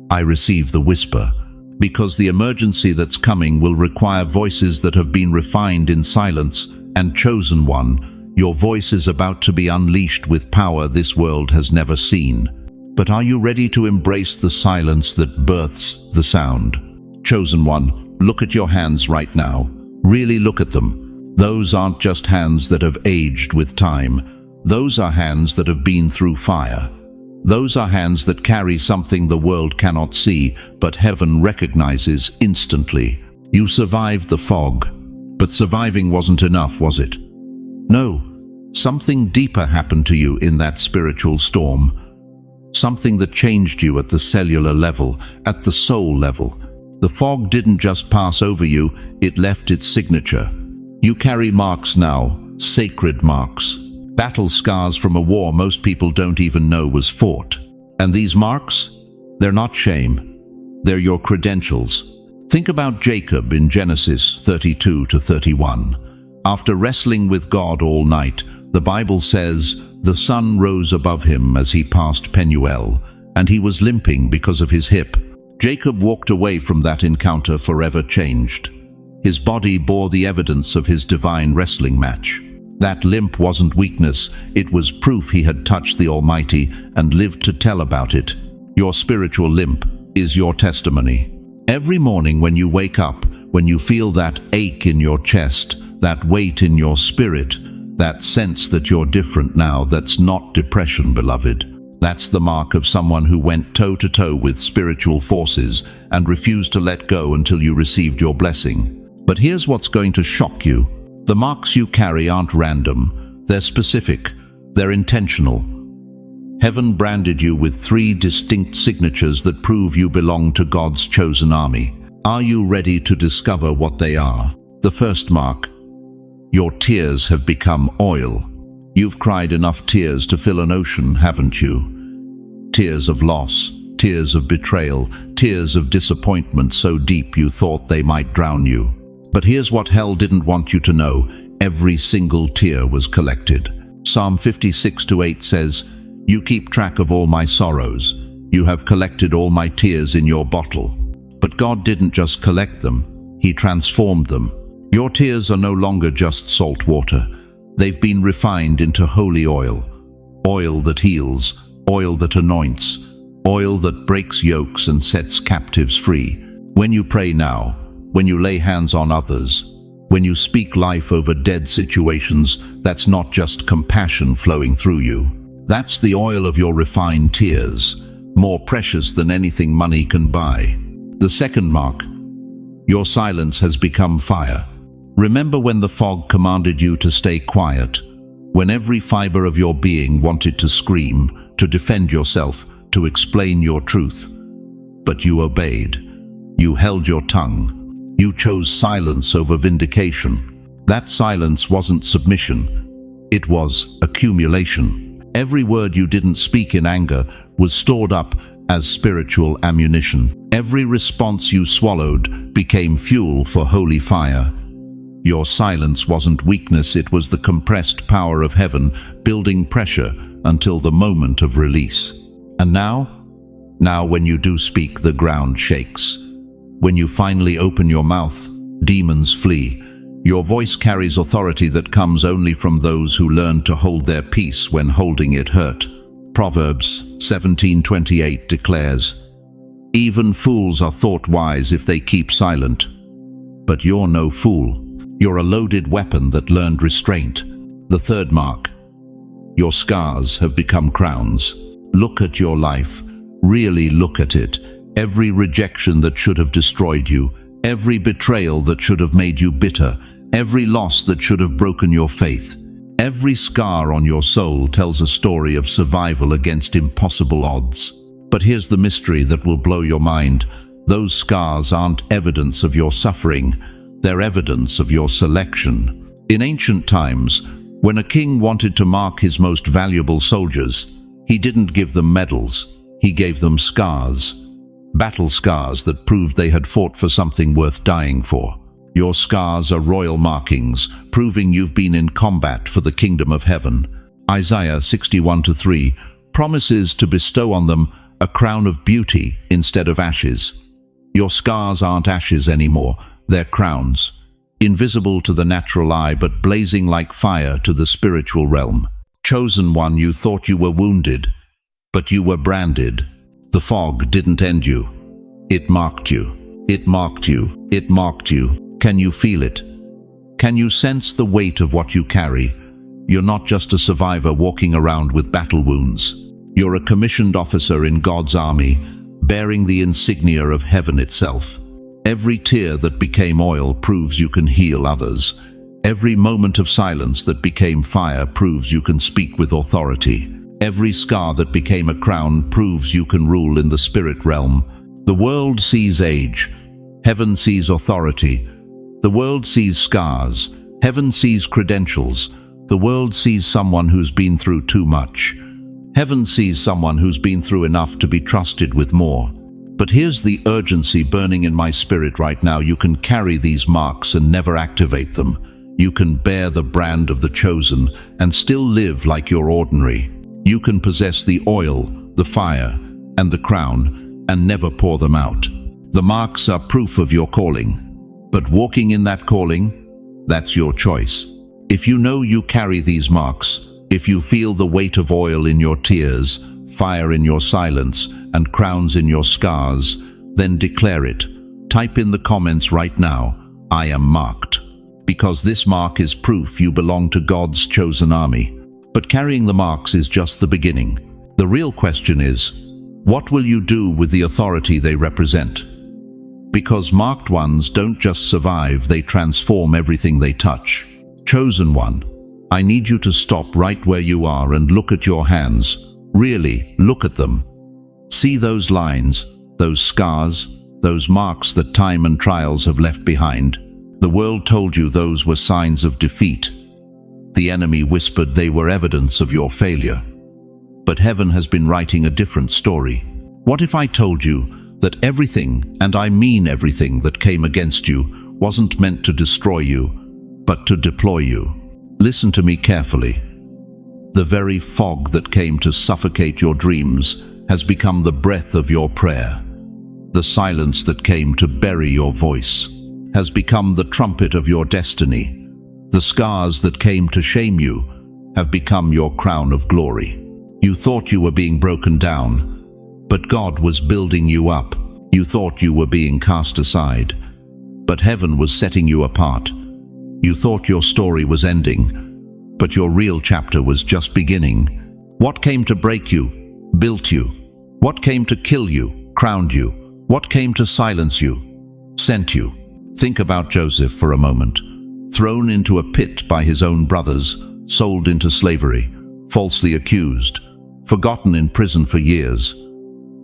"I receive the whisper," because the emergency that's coming will require voices that have been refined in silence. And chosen one, your voice is about to be unleashed with power this world has never seen. But are you ready to embrace the silence that births the sound? Chosen one, look at your hands right now. Really look at them. Those aren't just hands that have aged with time. Those are hands that have been through fire. Those are hands that carry something the world cannot see, but heaven recognizes instantly. You survived the fog. But surviving wasn't enough, was it? No, something deeper happened to you in that spiritual storm. Something that changed you at the cellular level, at the soul level. The fog didn't just pass over you, it left its signature. You carry marks now, sacred marks. Battle scars from a war most people don't even know was fought. And these marks? They're not shame. They're your credentials. Think about Jacob in Genesis 32-31. After wrestling with God all night, the Bible says, the sun rose above him as he passed Penuel, and he was limping because of his hip. Jacob walked away from that encounter forever changed. His body bore the evidence of his divine wrestling match. That limp wasn't weakness, it was proof he had touched the Almighty and lived to tell about it. Your spiritual limp is your testimony. Every morning when you wake up, when you feel that ache in your chest, that weight in your spirit, that sense that you're different now, that's not depression, beloved. That's the mark of someone who went toe-to-toe with spiritual forces and refused to let go until you received your blessing. But here's what's going to shock you. The marks you carry aren't random. They're specific. They're intentional. Heaven branded you with 3 distinct signatures that prove you belong to God's chosen army. Are you ready to discover what they are? The first mark. Your tears have become oil. You've cried enough tears to fill an ocean, haven't you? Tears of loss, tears of betrayal, tears of disappointment so deep you thought they might drown you. But here's what hell didn't want you to know. Every single tear was collected. Psalm 56:8 says, "You keep track of all my sorrows. You have collected all my tears in your bottle." But God didn't just collect them, He transformed them. Your tears are no longer just salt water. They've been refined into holy oil. Oil that heals, oil that anoints, oil that breaks yokes and sets captives free. When you pray now, when you lay hands on others, When you speak life over dead situations, that's not just compassion flowing through you. That's the oil of your refined tears, more precious than anything money can buy. The second mark: your silence has become fire. Remember when the fog commanded you to stay quiet, when every fiber of your being wanted to scream, to defend yourself, to explain your truth. But you obeyed. You held your tongue. You chose silence over vindication. That silence wasn't submission. It was accumulation. Every word you didn't speak in anger was stored up as spiritual ammunition. Every response you swallowed became fuel for holy fire. Your silence wasn't weakness, it was the compressed power of heaven building pressure until the moment of release. And now when you do speak, the ground shakes. When you finally open your mouth, demons flee. Your voice carries authority that comes only from those who learn to hold their peace when holding it hurt. Proverbs 17:28 declares, "Even fools are thought wise if they keep silent." But you're no fool. You're a loaded weapon that learned restraint. The third mark: your scars have become crowns. Look at your life. Really look at it. Every rejection that should have destroyed you, every betrayal that should have made you bitter, every loss that should have broken your faith, every scar on your soul tells a story of survival against impossible odds. But here's the mystery that will blow your mind. Those scars aren't evidence of your suffering. They're evidence of your selection. In ancient times, when a king wanted to mark his most valuable soldiers, he didn't give them medals. He gave them scars. Battle scars that proved they had fought for something worth dying for. Your scars are royal markings, proving you've been in combat for the kingdom of heaven. Isaiah 61:3 promises to bestow on them a crown of beauty instead of ashes. Your scars aren't ashes anymore, they're crowns. Invisible to the natural eye, but blazing like fire to the spiritual realm. Chosen one, you thought you were wounded, but you were branded. The fog didn't end you. It marked you. It marked you. It marked you. Can you feel it? Can you sense the weight of what you carry? You're not just a survivor walking around with battle wounds. You're a commissioned officer in God's army, bearing the insignia of heaven itself. Every tear that became oil proves you can heal others. Every moment of silence that became fire proves you can speak with authority. Every scar that became a crown proves you can rule in the spirit realm. The world sees age. Heaven sees authority. The world sees scars. Heaven sees credentials. The world sees someone who's been through too much. Heaven sees someone who's been through enough to be trusted with more. But here's the urgency burning in my spirit right now. You can carry these marks and never activate them. You can bear the brand of the chosen and still live like you're ordinary. You can possess the oil, the fire, and the crown, and never pour them out. The marks are proof of your calling. But walking in that calling, that's your choice. If you know you carry these marks, if you feel the weight of oil in your tears, fire in your silence, and crowns in your scars, then declare it. Type in the comments right now, "I am marked." Because this mark is proof you belong to God's chosen army. But carrying the marks is just the beginning. The real question is, what will you do with the authority they represent? Because marked ones don't just survive, they transform everything they touch. Chosen one, I need you to stop right where you are and look at your hands. Really, look at them. See those lines, those scars, those marks that time and trials have left behind. The world told you those were signs of defeat. The enemy whispered they were evidence of your failure. But heaven has been writing a different story. What if I told you that everything, and I mean everything, that came against you wasn't meant to destroy you, but to deploy you? Listen to me carefully. The very fog that came to suffocate your dreams has become the breath of your prayer. The silence that came to bury your voice has become the trumpet of your destiny. The scars that came to shame you have become your crown of glory. You thought you were being broken down, but God was building you up. You thought you were being cast aside, but heaven was setting you apart. You thought your story was ending, but your real chapter was just beginning. What came to break you, built you. What came to kill you, crowned you. What came to silence you, sent you. Think about Joseph for a moment. Thrown into a pit by his own brothers, sold into slavery, falsely accused, forgotten in prison for years.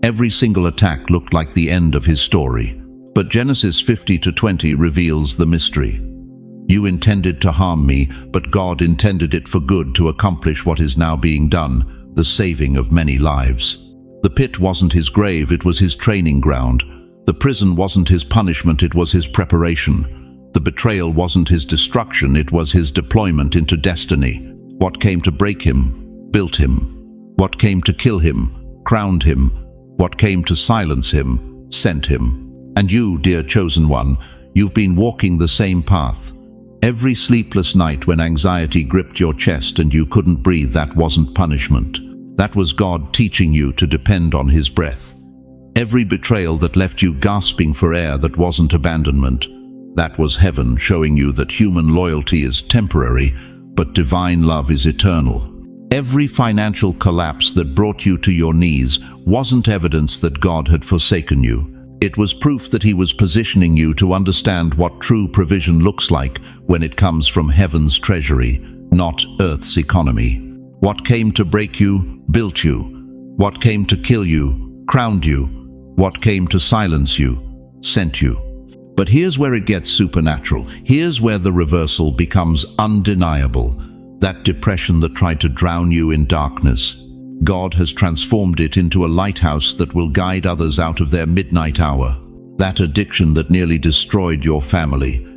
Every single attack looked like the end of his story. But Genesis 50-20 reveals the mystery. You intended to harm me, but God intended it for good to accomplish what is now being done, the saving of many lives. The pit wasn't his grave, it was his training ground. The prison wasn't his punishment, it was his preparation. The betrayal wasn't his destruction, it was his deployment into destiny. What came to break him, built him. What came to kill him, crowned him. What came to silence him, sent him. And you, dear chosen one, you've been walking the same path. Every sleepless night when anxiety gripped your chest and you couldn't breathe, that wasn't punishment. That was God teaching you to depend on His breath. Every betrayal that left you gasping for air, that wasn't abandonment. That was heaven showing you that human loyalty is temporary, but divine love is eternal. Every financial collapse that brought you to your knees wasn't evidence that God had forsaken you. It was proof that He was positioning you to understand what true provision looks like when it comes from heaven's treasury, not earth's economy. What came to break you, built you. What came to kill you, crowned you. What came to silence you, sent you. But here's where it gets supernatural. Here's where the reversal becomes undeniable. That depression that tried to drown you in darkness, God has transformed it into a lighthouse that will guide others out of their midnight hour. That addiction that nearly destroyed your family,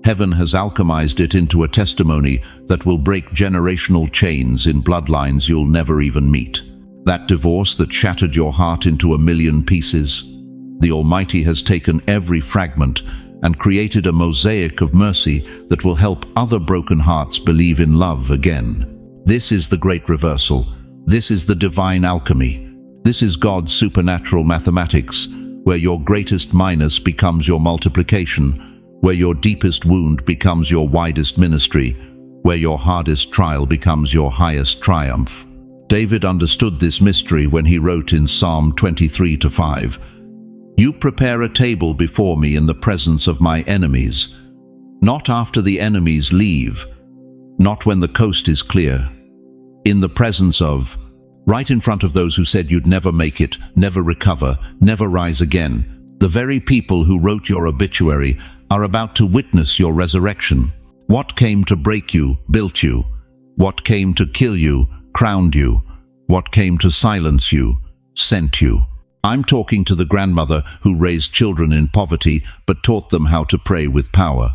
heaven has alchemized it into a testimony that will break generational chains in bloodlines you'll never even meet. That divorce that shattered your heart into a million pieces, the Almighty has taken every fragment and created a mosaic of mercy that will help other broken hearts believe in love again. This is the great reversal. This is the divine alchemy. This is God's supernatural mathematics, where your greatest minus becomes your multiplication, where your deepest wound becomes your widest ministry, where your hardest trial becomes your highest triumph. David understood this mystery when he wrote in Psalm 23:5, "You prepare a table before me in the presence of my enemies." Not after the enemies leave, not when the coast is clear. In the presence of, right in front of those who said you'd never make it, never recover, never rise again. The very people who wrote your obituary are about to witness your resurrection. What came to break you, built you. What came to kill you, crowned you. What came to silence you, sent you. I'm talking to the grandmother who raised children in poverty but taught them how to pray with power.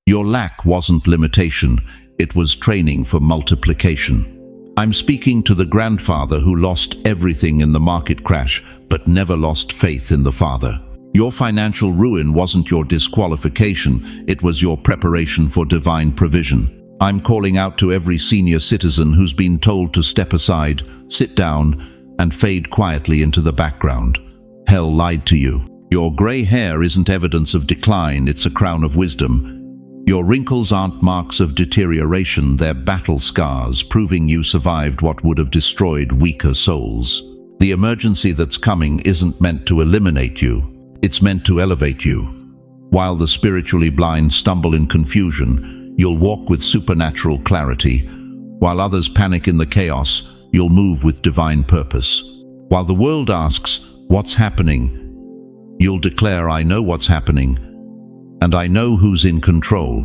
Your lack wasn't limitation, it was training for multiplication. I'm speaking to the grandfather who lost everything in the market crash but never lost faith in the Father. Your financial ruin wasn't your disqualification, it was your preparation for divine provision. I'm calling out to every senior citizen who's been told to step aside, sit down, and fade quietly into the background. Hell lied to you. Your grey hair isn't evidence of decline, it's a crown of wisdom. Your wrinkles aren't marks of deterioration, they're battle scars, proving you survived what would have destroyed weaker souls. The emergency that's coming isn't meant to eliminate you, it's meant to elevate you. While the spiritually blind stumble in confusion, you'll walk with supernatural clarity. While others panic in the chaos, you'll move with divine purpose. While the world asks, "What's happening?" you'll declare, "I know what's happening. And I know who's in control."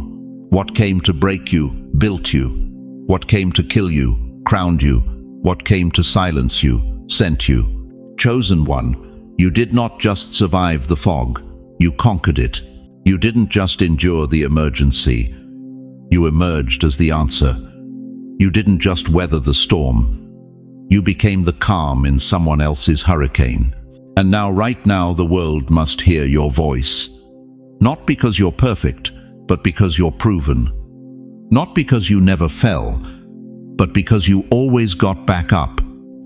What came to break you, built you. What came to kill you, crowned you. What came to silence you, sent you. Chosen one, you did not just survive the fog, you conquered it. You didn't just endure the emergency, you emerged as the answer. You didn't just weather the storm, you became the calm in someone else's hurricane. And now, right now, the world must hear your voice. Not because you're perfect, but because you're proven. Not because you never fell, but because you always got back up.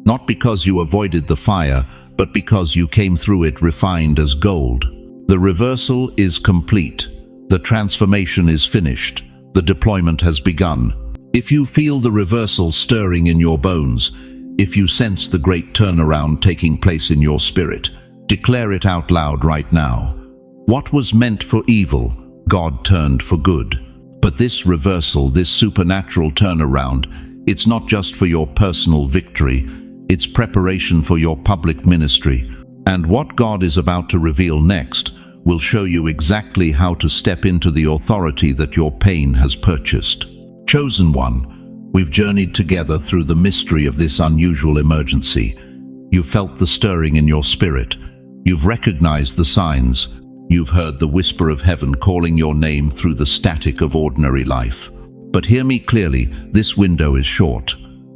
Not because you avoided the fire, but because you came through it refined as gold. The reversal is complete. The transformation is finished. The deployment has begun. If you feel the reversal stirring in your bones, if you sense the great turnaround taking place in your spirit, declare it out loud right now. What was meant for evil, God turned for good. But this reversal, this supernatural turnaround, it's not just for your personal victory, it's preparation for your public ministry. And what God is about to reveal next will show you exactly how to step into the authority that your pain has purchased. Chosen one, we've journeyed together through the mystery of this unusual emergency. You felt the stirring in your spirit. You've recognized the signs. You've heard the whisper of heaven calling your name through the static of ordinary life. But hear me clearly, this window is short.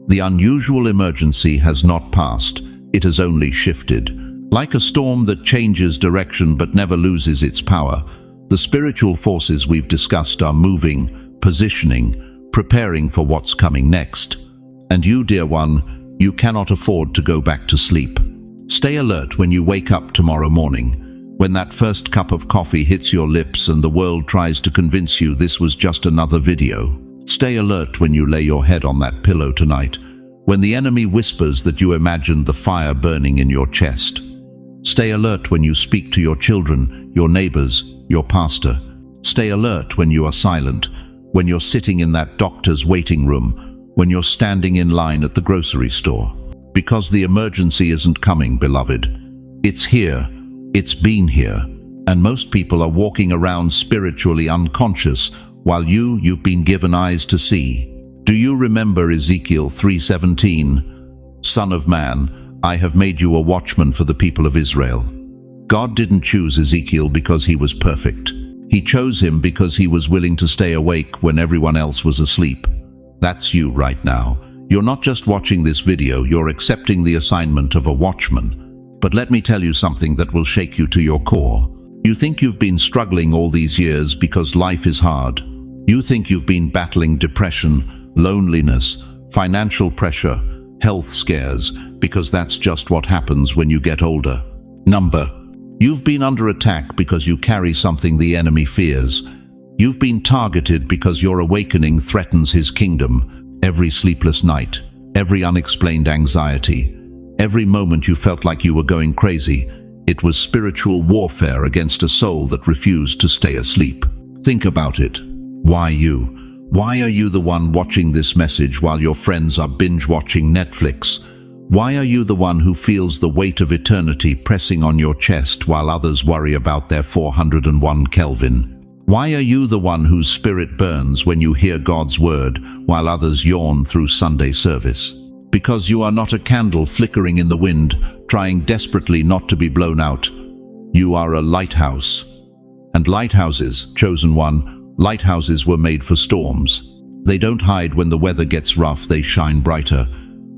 The unusual emergency has not passed. It has only shifted. Like a storm that changes direction but never loses its power, the spiritual forces we've discussed are moving, positioning, preparing for what's coming next. And you, dear one, you cannot afford to go back to sleep. Stay alert when you wake up tomorrow morning. When that first cup of coffee hits your lips and the world tries to convince you this was just another video. Stay alert when you lay your head on that pillow tonight, when the enemy whispers that you imagined the fire burning in your chest. Stay alert when you speak to your children, your neighbors, your pastor. Stay alert when you are silent, when you're sitting in that doctor's waiting room, when you're standing in line at the grocery store. Because the emergency isn't coming, beloved. It's here. It's been here. And most people are walking around spiritually unconscious, while you've been given eyes to see. Do you remember Ezekiel 3:17? Son of man, I have made you a watchman for the people of Israel. God didn't choose Ezekiel because he was perfect. He chose him because he was willing to stay awake when everyone else was asleep. That's you right now. You're not just watching this video, you're accepting the assignment of a watchman. But let me tell you something that will shake you to your core. You think you've been struggling all these years because life is hard. You think you've been battling depression, loneliness, financial pressure, health scares, because that's just what happens when you get older. You've been under attack because you carry something the enemy fears. You've been targeted because your awakening threatens his kingdom. Every sleepless night, every unexplained anxiety, every moment you felt like you were going crazy, it was spiritual warfare against a soul that refused to stay asleep. Think about it. Why you? Why are you the one watching this message while your friends are binge-watching Netflix? Why are you the one who feels the weight of eternity pressing on your chest while others worry about their 401 Kelvin? Why are you the one whose spirit burns when you hear God's word while others yawn through Sunday service? Because you are not a candle flickering in the wind, trying desperately not to be blown out. You are a lighthouse. And lighthouses, chosen one, lighthouses were made for storms. They don't hide when the weather gets rough, they shine brighter.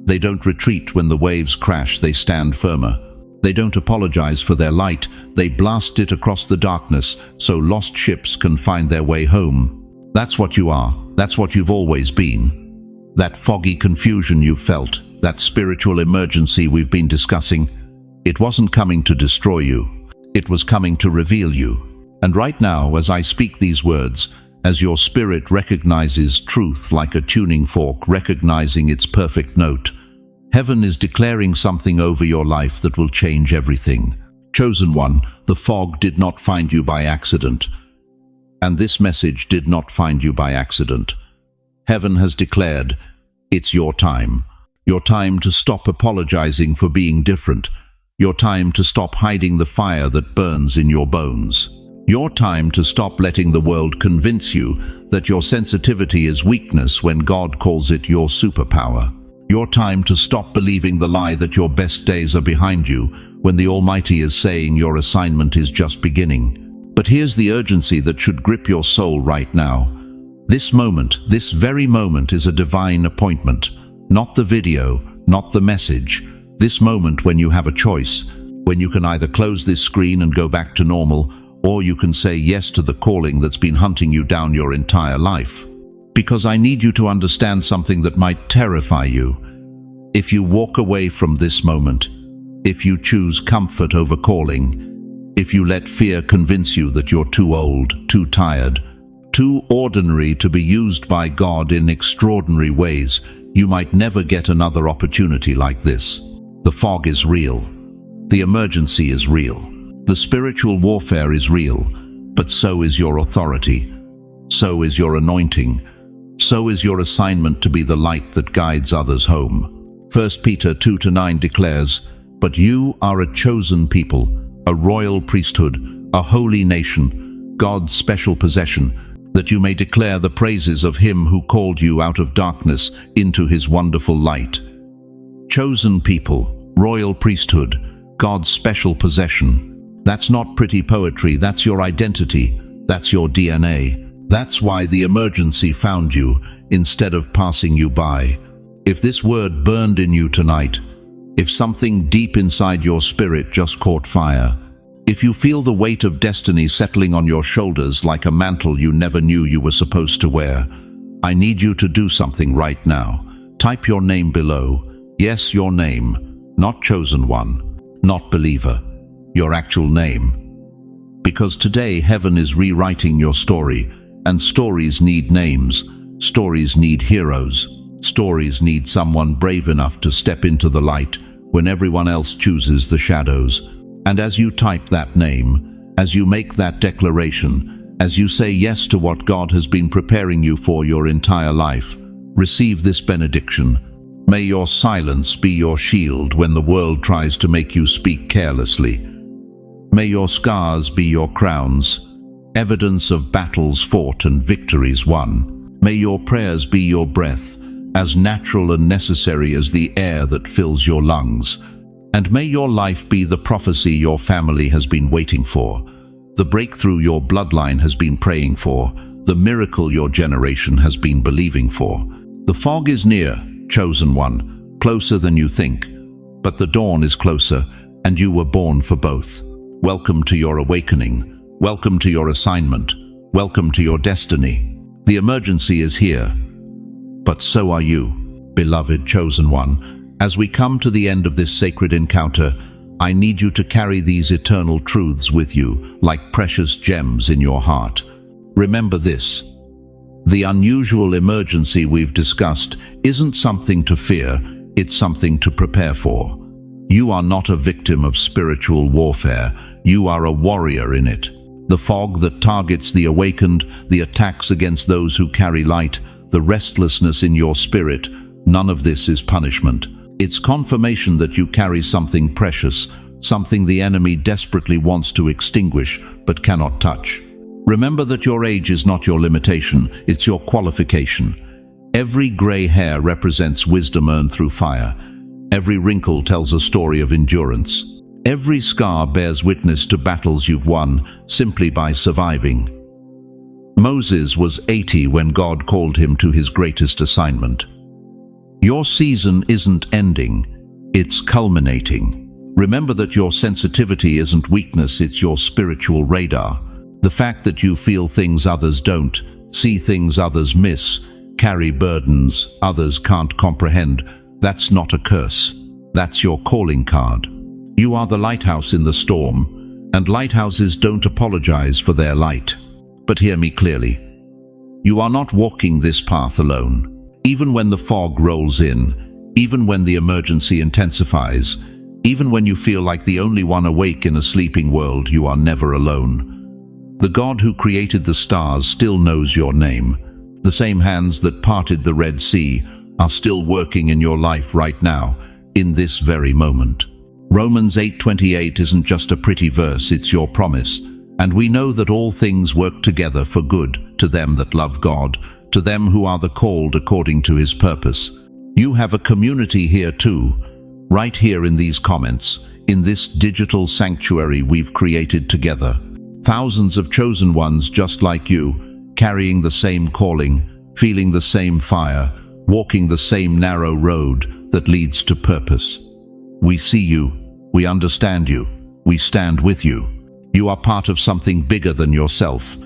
They don't retreat when the waves crash, they stand firmer. They don't apologize for their light, they blast it across the darkness so lost ships can find their way home. That's what you are. That's what you've always been. That foggy confusion you felt, that spiritual emergency we've been discussing, it wasn't coming to destroy you. It was coming to reveal you. And right now, as I speak these words, as your spirit recognizes truth like a tuning fork recognizing its perfect note, heaven is declaring something over your life that will change everything. Chosen one, the fog did not find you by accident. And this message did not find you by accident. Heaven has declared, it's your time. Your time to stop apologizing for being different. Your time to stop hiding the fire that burns in your bones. Your time to stop letting the world convince you that your sensitivity is weakness when God calls it your superpower. Your time to stop believing the lie that your best days are behind you when the Almighty is saying your assignment is just beginning. But here's the urgency that should grip your soul right now. This moment, this very moment is a divine appointment. Not the video, not the message. This moment when you have a choice, when you can either close this screen and go back to normal, or you can say yes to the calling that's been hunting you down your entire life. Because I need you to understand something that might terrify you. If you walk away from this moment, if you choose comfort over calling, if you let fear convince you that you're too old, too tired, too ordinary to be used by God in extraordinary ways. You might never get another opportunity like this. The fog is real. The emergency is real. The spiritual warfare is real, but so is your authority. So is your anointing. So is your assignment to be the light that guides others home. 1 Peter 2-9 declares, "But you are a chosen people, a royal priesthood, a holy nation, God's special possession, that you may declare the praises of him who called you out of darkness into his wonderful light." Chosen people, royal priesthood, God's special possession. That's not pretty poetry, that's your identity, that's your DNA. That's why the emergency found you instead of passing you by. If this word burned in you tonight, if something deep inside your spirit just caught fire, if you feel the weight of destiny settling on your shoulders like a mantle you never knew you were supposed to wear, I need you to do something right now. Type your name below. Yes, your name. Not chosen one, not believer. Your actual name. Because today heaven is rewriting your story, and stories need names. Stories need heroes. Stories need someone brave enough to step into the light when everyone else chooses the shadows. And as you type that name, as you make that declaration, as you say yes to what God has been preparing you for your entire life, receive this benediction. May your silence be your shield when the world tries to make you speak carelessly. May your scars be your crowns, evidence of battles fought and victories won. May your prayers be your breath, as natural and necessary as the air that fills your lungs. And may your life be the prophecy your family has been waiting for, the breakthrough your bloodline has been praying for, the miracle your generation has been believing for. The fog is near, chosen one, closer than you think. But the dawn is closer, and you were born for both. Welcome to your awakening. Welcome to your assignment. Welcome to your destiny. The emergency is here, but so are you, beloved chosen one. As we come to the end of this sacred encounter, I need you to carry these eternal truths with you like precious gems in your heart. Remember this. The unusual emergency we've discussed isn't something to fear, it's something to prepare for. You are not a victim of spiritual warfare, you are a warrior in it. The fog that targets the awakened, the attacks against those who carry light, the restlessness in your spirit, none of this is punishment. It's confirmation that you carry something precious, something the enemy desperately wants to extinguish but cannot touch. Remember that your age is not your limitation, it's your qualification. Every gray hair represents wisdom earned through fire. Every wrinkle tells a story of endurance. Every scar bears witness to battles you've won simply by surviving. Moses was 80 when God called him to his greatest assignment. Your season isn't ending, it's culminating. Remember that your sensitivity isn't weakness, it's your spiritual radar. The fact that you feel things others don't, see things others miss, carry burdens others can't comprehend, that's not a curse. That's your calling card. You are the lighthouse in the storm, and lighthouses don't apologize for their light. But hear me clearly. You are not walking this path alone. Even when the fog rolls in, even when the emergency intensifies, even when you feel like the only one awake in a sleeping world, you are never alone. The God who created the stars still knows your name. The same hands that parted the Red Sea are still working in your life right now, in this very moment. Romans 8:28 isn't just a pretty verse, it's your promise. And we know that all things work together for good to them that love God, to them who are the called according to his purpose. You have a community here too, right here in these comments, in this digital sanctuary we've created together. Thousands of chosen ones just like you, carrying the same calling, feeling the same fire, walking the same narrow road that leads to purpose. We see you, we understand you, we stand with you. You are part of something bigger than yourself,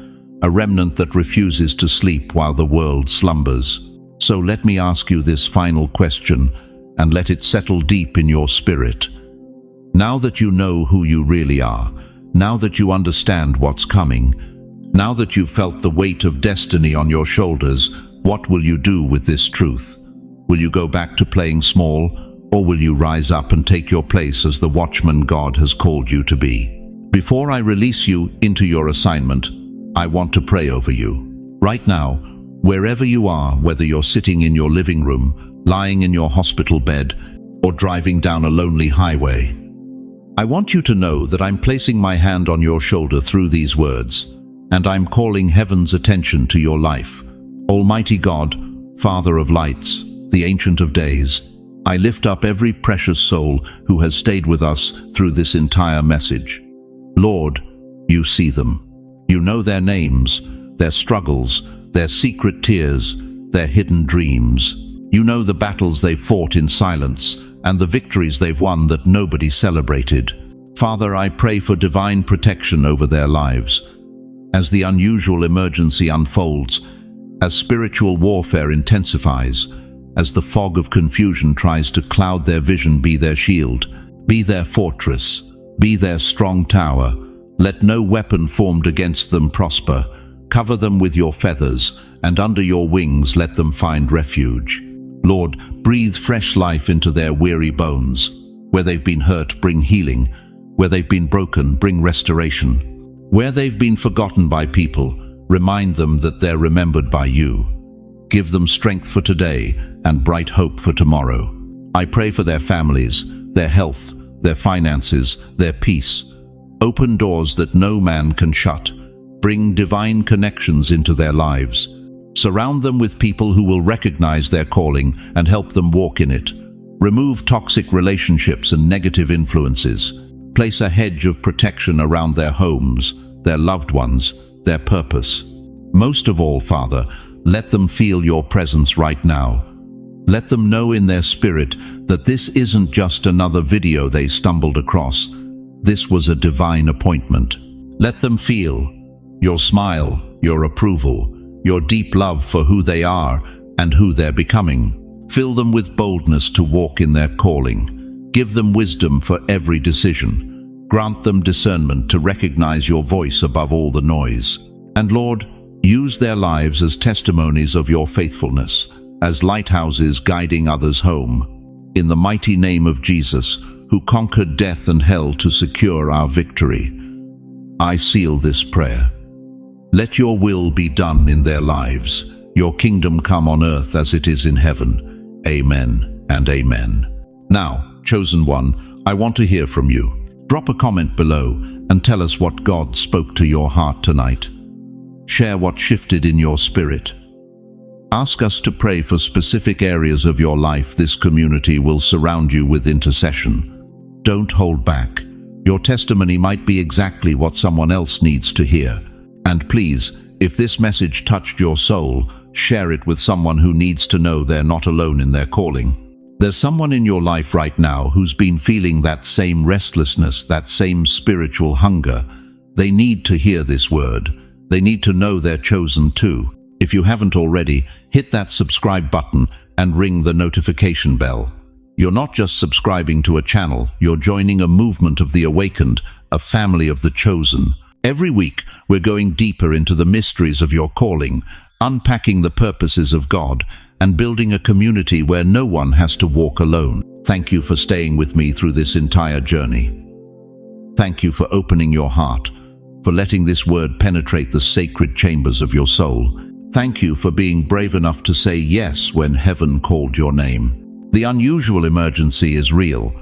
a remnant that refuses to sleep while the world slumbers. So let me ask you this final question, and let it settle deep in your spirit. Now that you know who you really are, now that you understand what's coming, Now that you've felt the weight of destiny on your shoulders, what will you do with this truth? Will you go back to playing small, or will you rise up and take your place as the watchman God has called you to be? Before I release you into your assignment, I want to pray over you. Right now, wherever you are, whether you're sitting in your living room, lying in your hospital bed, or driving down a lonely highway, I want you to know that I'm placing my hand on your shoulder through these words, and I'm calling heaven's attention to your life. Almighty God, Father of lights, the Ancient of Days, I lift up every precious soul who has stayed with us through this entire message. Lord, you see them. You know their names, their struggles, their secret tears, their hidden dreams. You know the battles they fought in silence and the victories they've won that nobody celebrated. Father, I pray for divine protection over their lives. As the unusual emergency unfolds, as spiritual warfare intensifies, as the fog of confusion tries to cloud their vision, be their shield, be their fortress, be their strong tower. Let no weapon formed against them prosper. Cover them with your feathers, and under your wings let them find refuge. Lord, breathe fresh life into their weary bones. Where they've been hurt, bring healing. Where they've been broken, bring restoration. Where they've been forgotten by people, remind them that they're remembered by you. Give them strength for today and bright hope for tomorrow. I pray for their families, their health, their finances, their peace. Open doors that no man can shut. Bring divine connections into their lives. Surround them with people who will recognize their calling and help them walk in it. Remove toxic relationships and negative influences. Place a hedge of protection around their homes, their loved ones, their purpose. Most of all, Father, let them feel your presence right now. Let them know in their spirit that this isn't just another video they stumbled across. This was a divine appointment. Let them feel your smile, your approval, your deep love for who they are and who they're becoming. Fill them with boldness to walk in their calling. Give them wisdom for every decision. Grant them discernment to recognize your voice above all the noise. And Lord, use their lives as testimonies of your faithfulness, as lighthouses guiding others home. In the mighty name of Jesus, who conquered death and hell to secure our victory, I seal this prayer. Let your will be done in their lives, your kingdom come on earth as it is in heaven. Amen and amen. Now, chosen one, I want to hear from you. Drop a comment below and tell us what God spoke to your heart tonight. Share what shifted in your spirit. Ask us to pray for specific areas of your life. This community will surround you with intercession. Don't hold back. Your testimony might be exactly what someone else needs to hear. And please, if this message touched your soul, share it with someone who needs to know they're not alone in their calling. There's someone in your life right now who's been feeling that same restlessness, that same spiritual hunger. They need to hear this word. They need to know they're chosen too. If you haven't already, hit that subscribe button and ring the notification bell. You're not just subscribing to a channel, you're joining a movement of the awakened, a family of the chosen. Every week, we're going deeper into the mysteries of your calling, unpacking the purposes of God, and building a community where no one has to walk alone. Thank you for staying with me through this entire journey. Thank you for opening your heart, for letting this word penetrate the sacred chambers of your soul. Thank you for being brave enough to say yes when heaven called your name. The unusual emergency is real,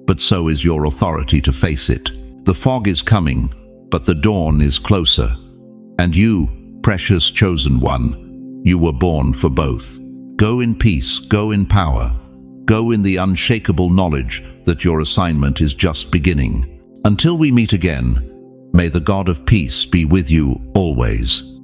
but so is your authority to face it. The fog is coming, but the dawn is closer. And you, precious chosen one, you were born for both. Go in peace, go in power, go in the unshakable knowledge that your assignment is just beginning. Until we meet again, may the God of peace be with you always.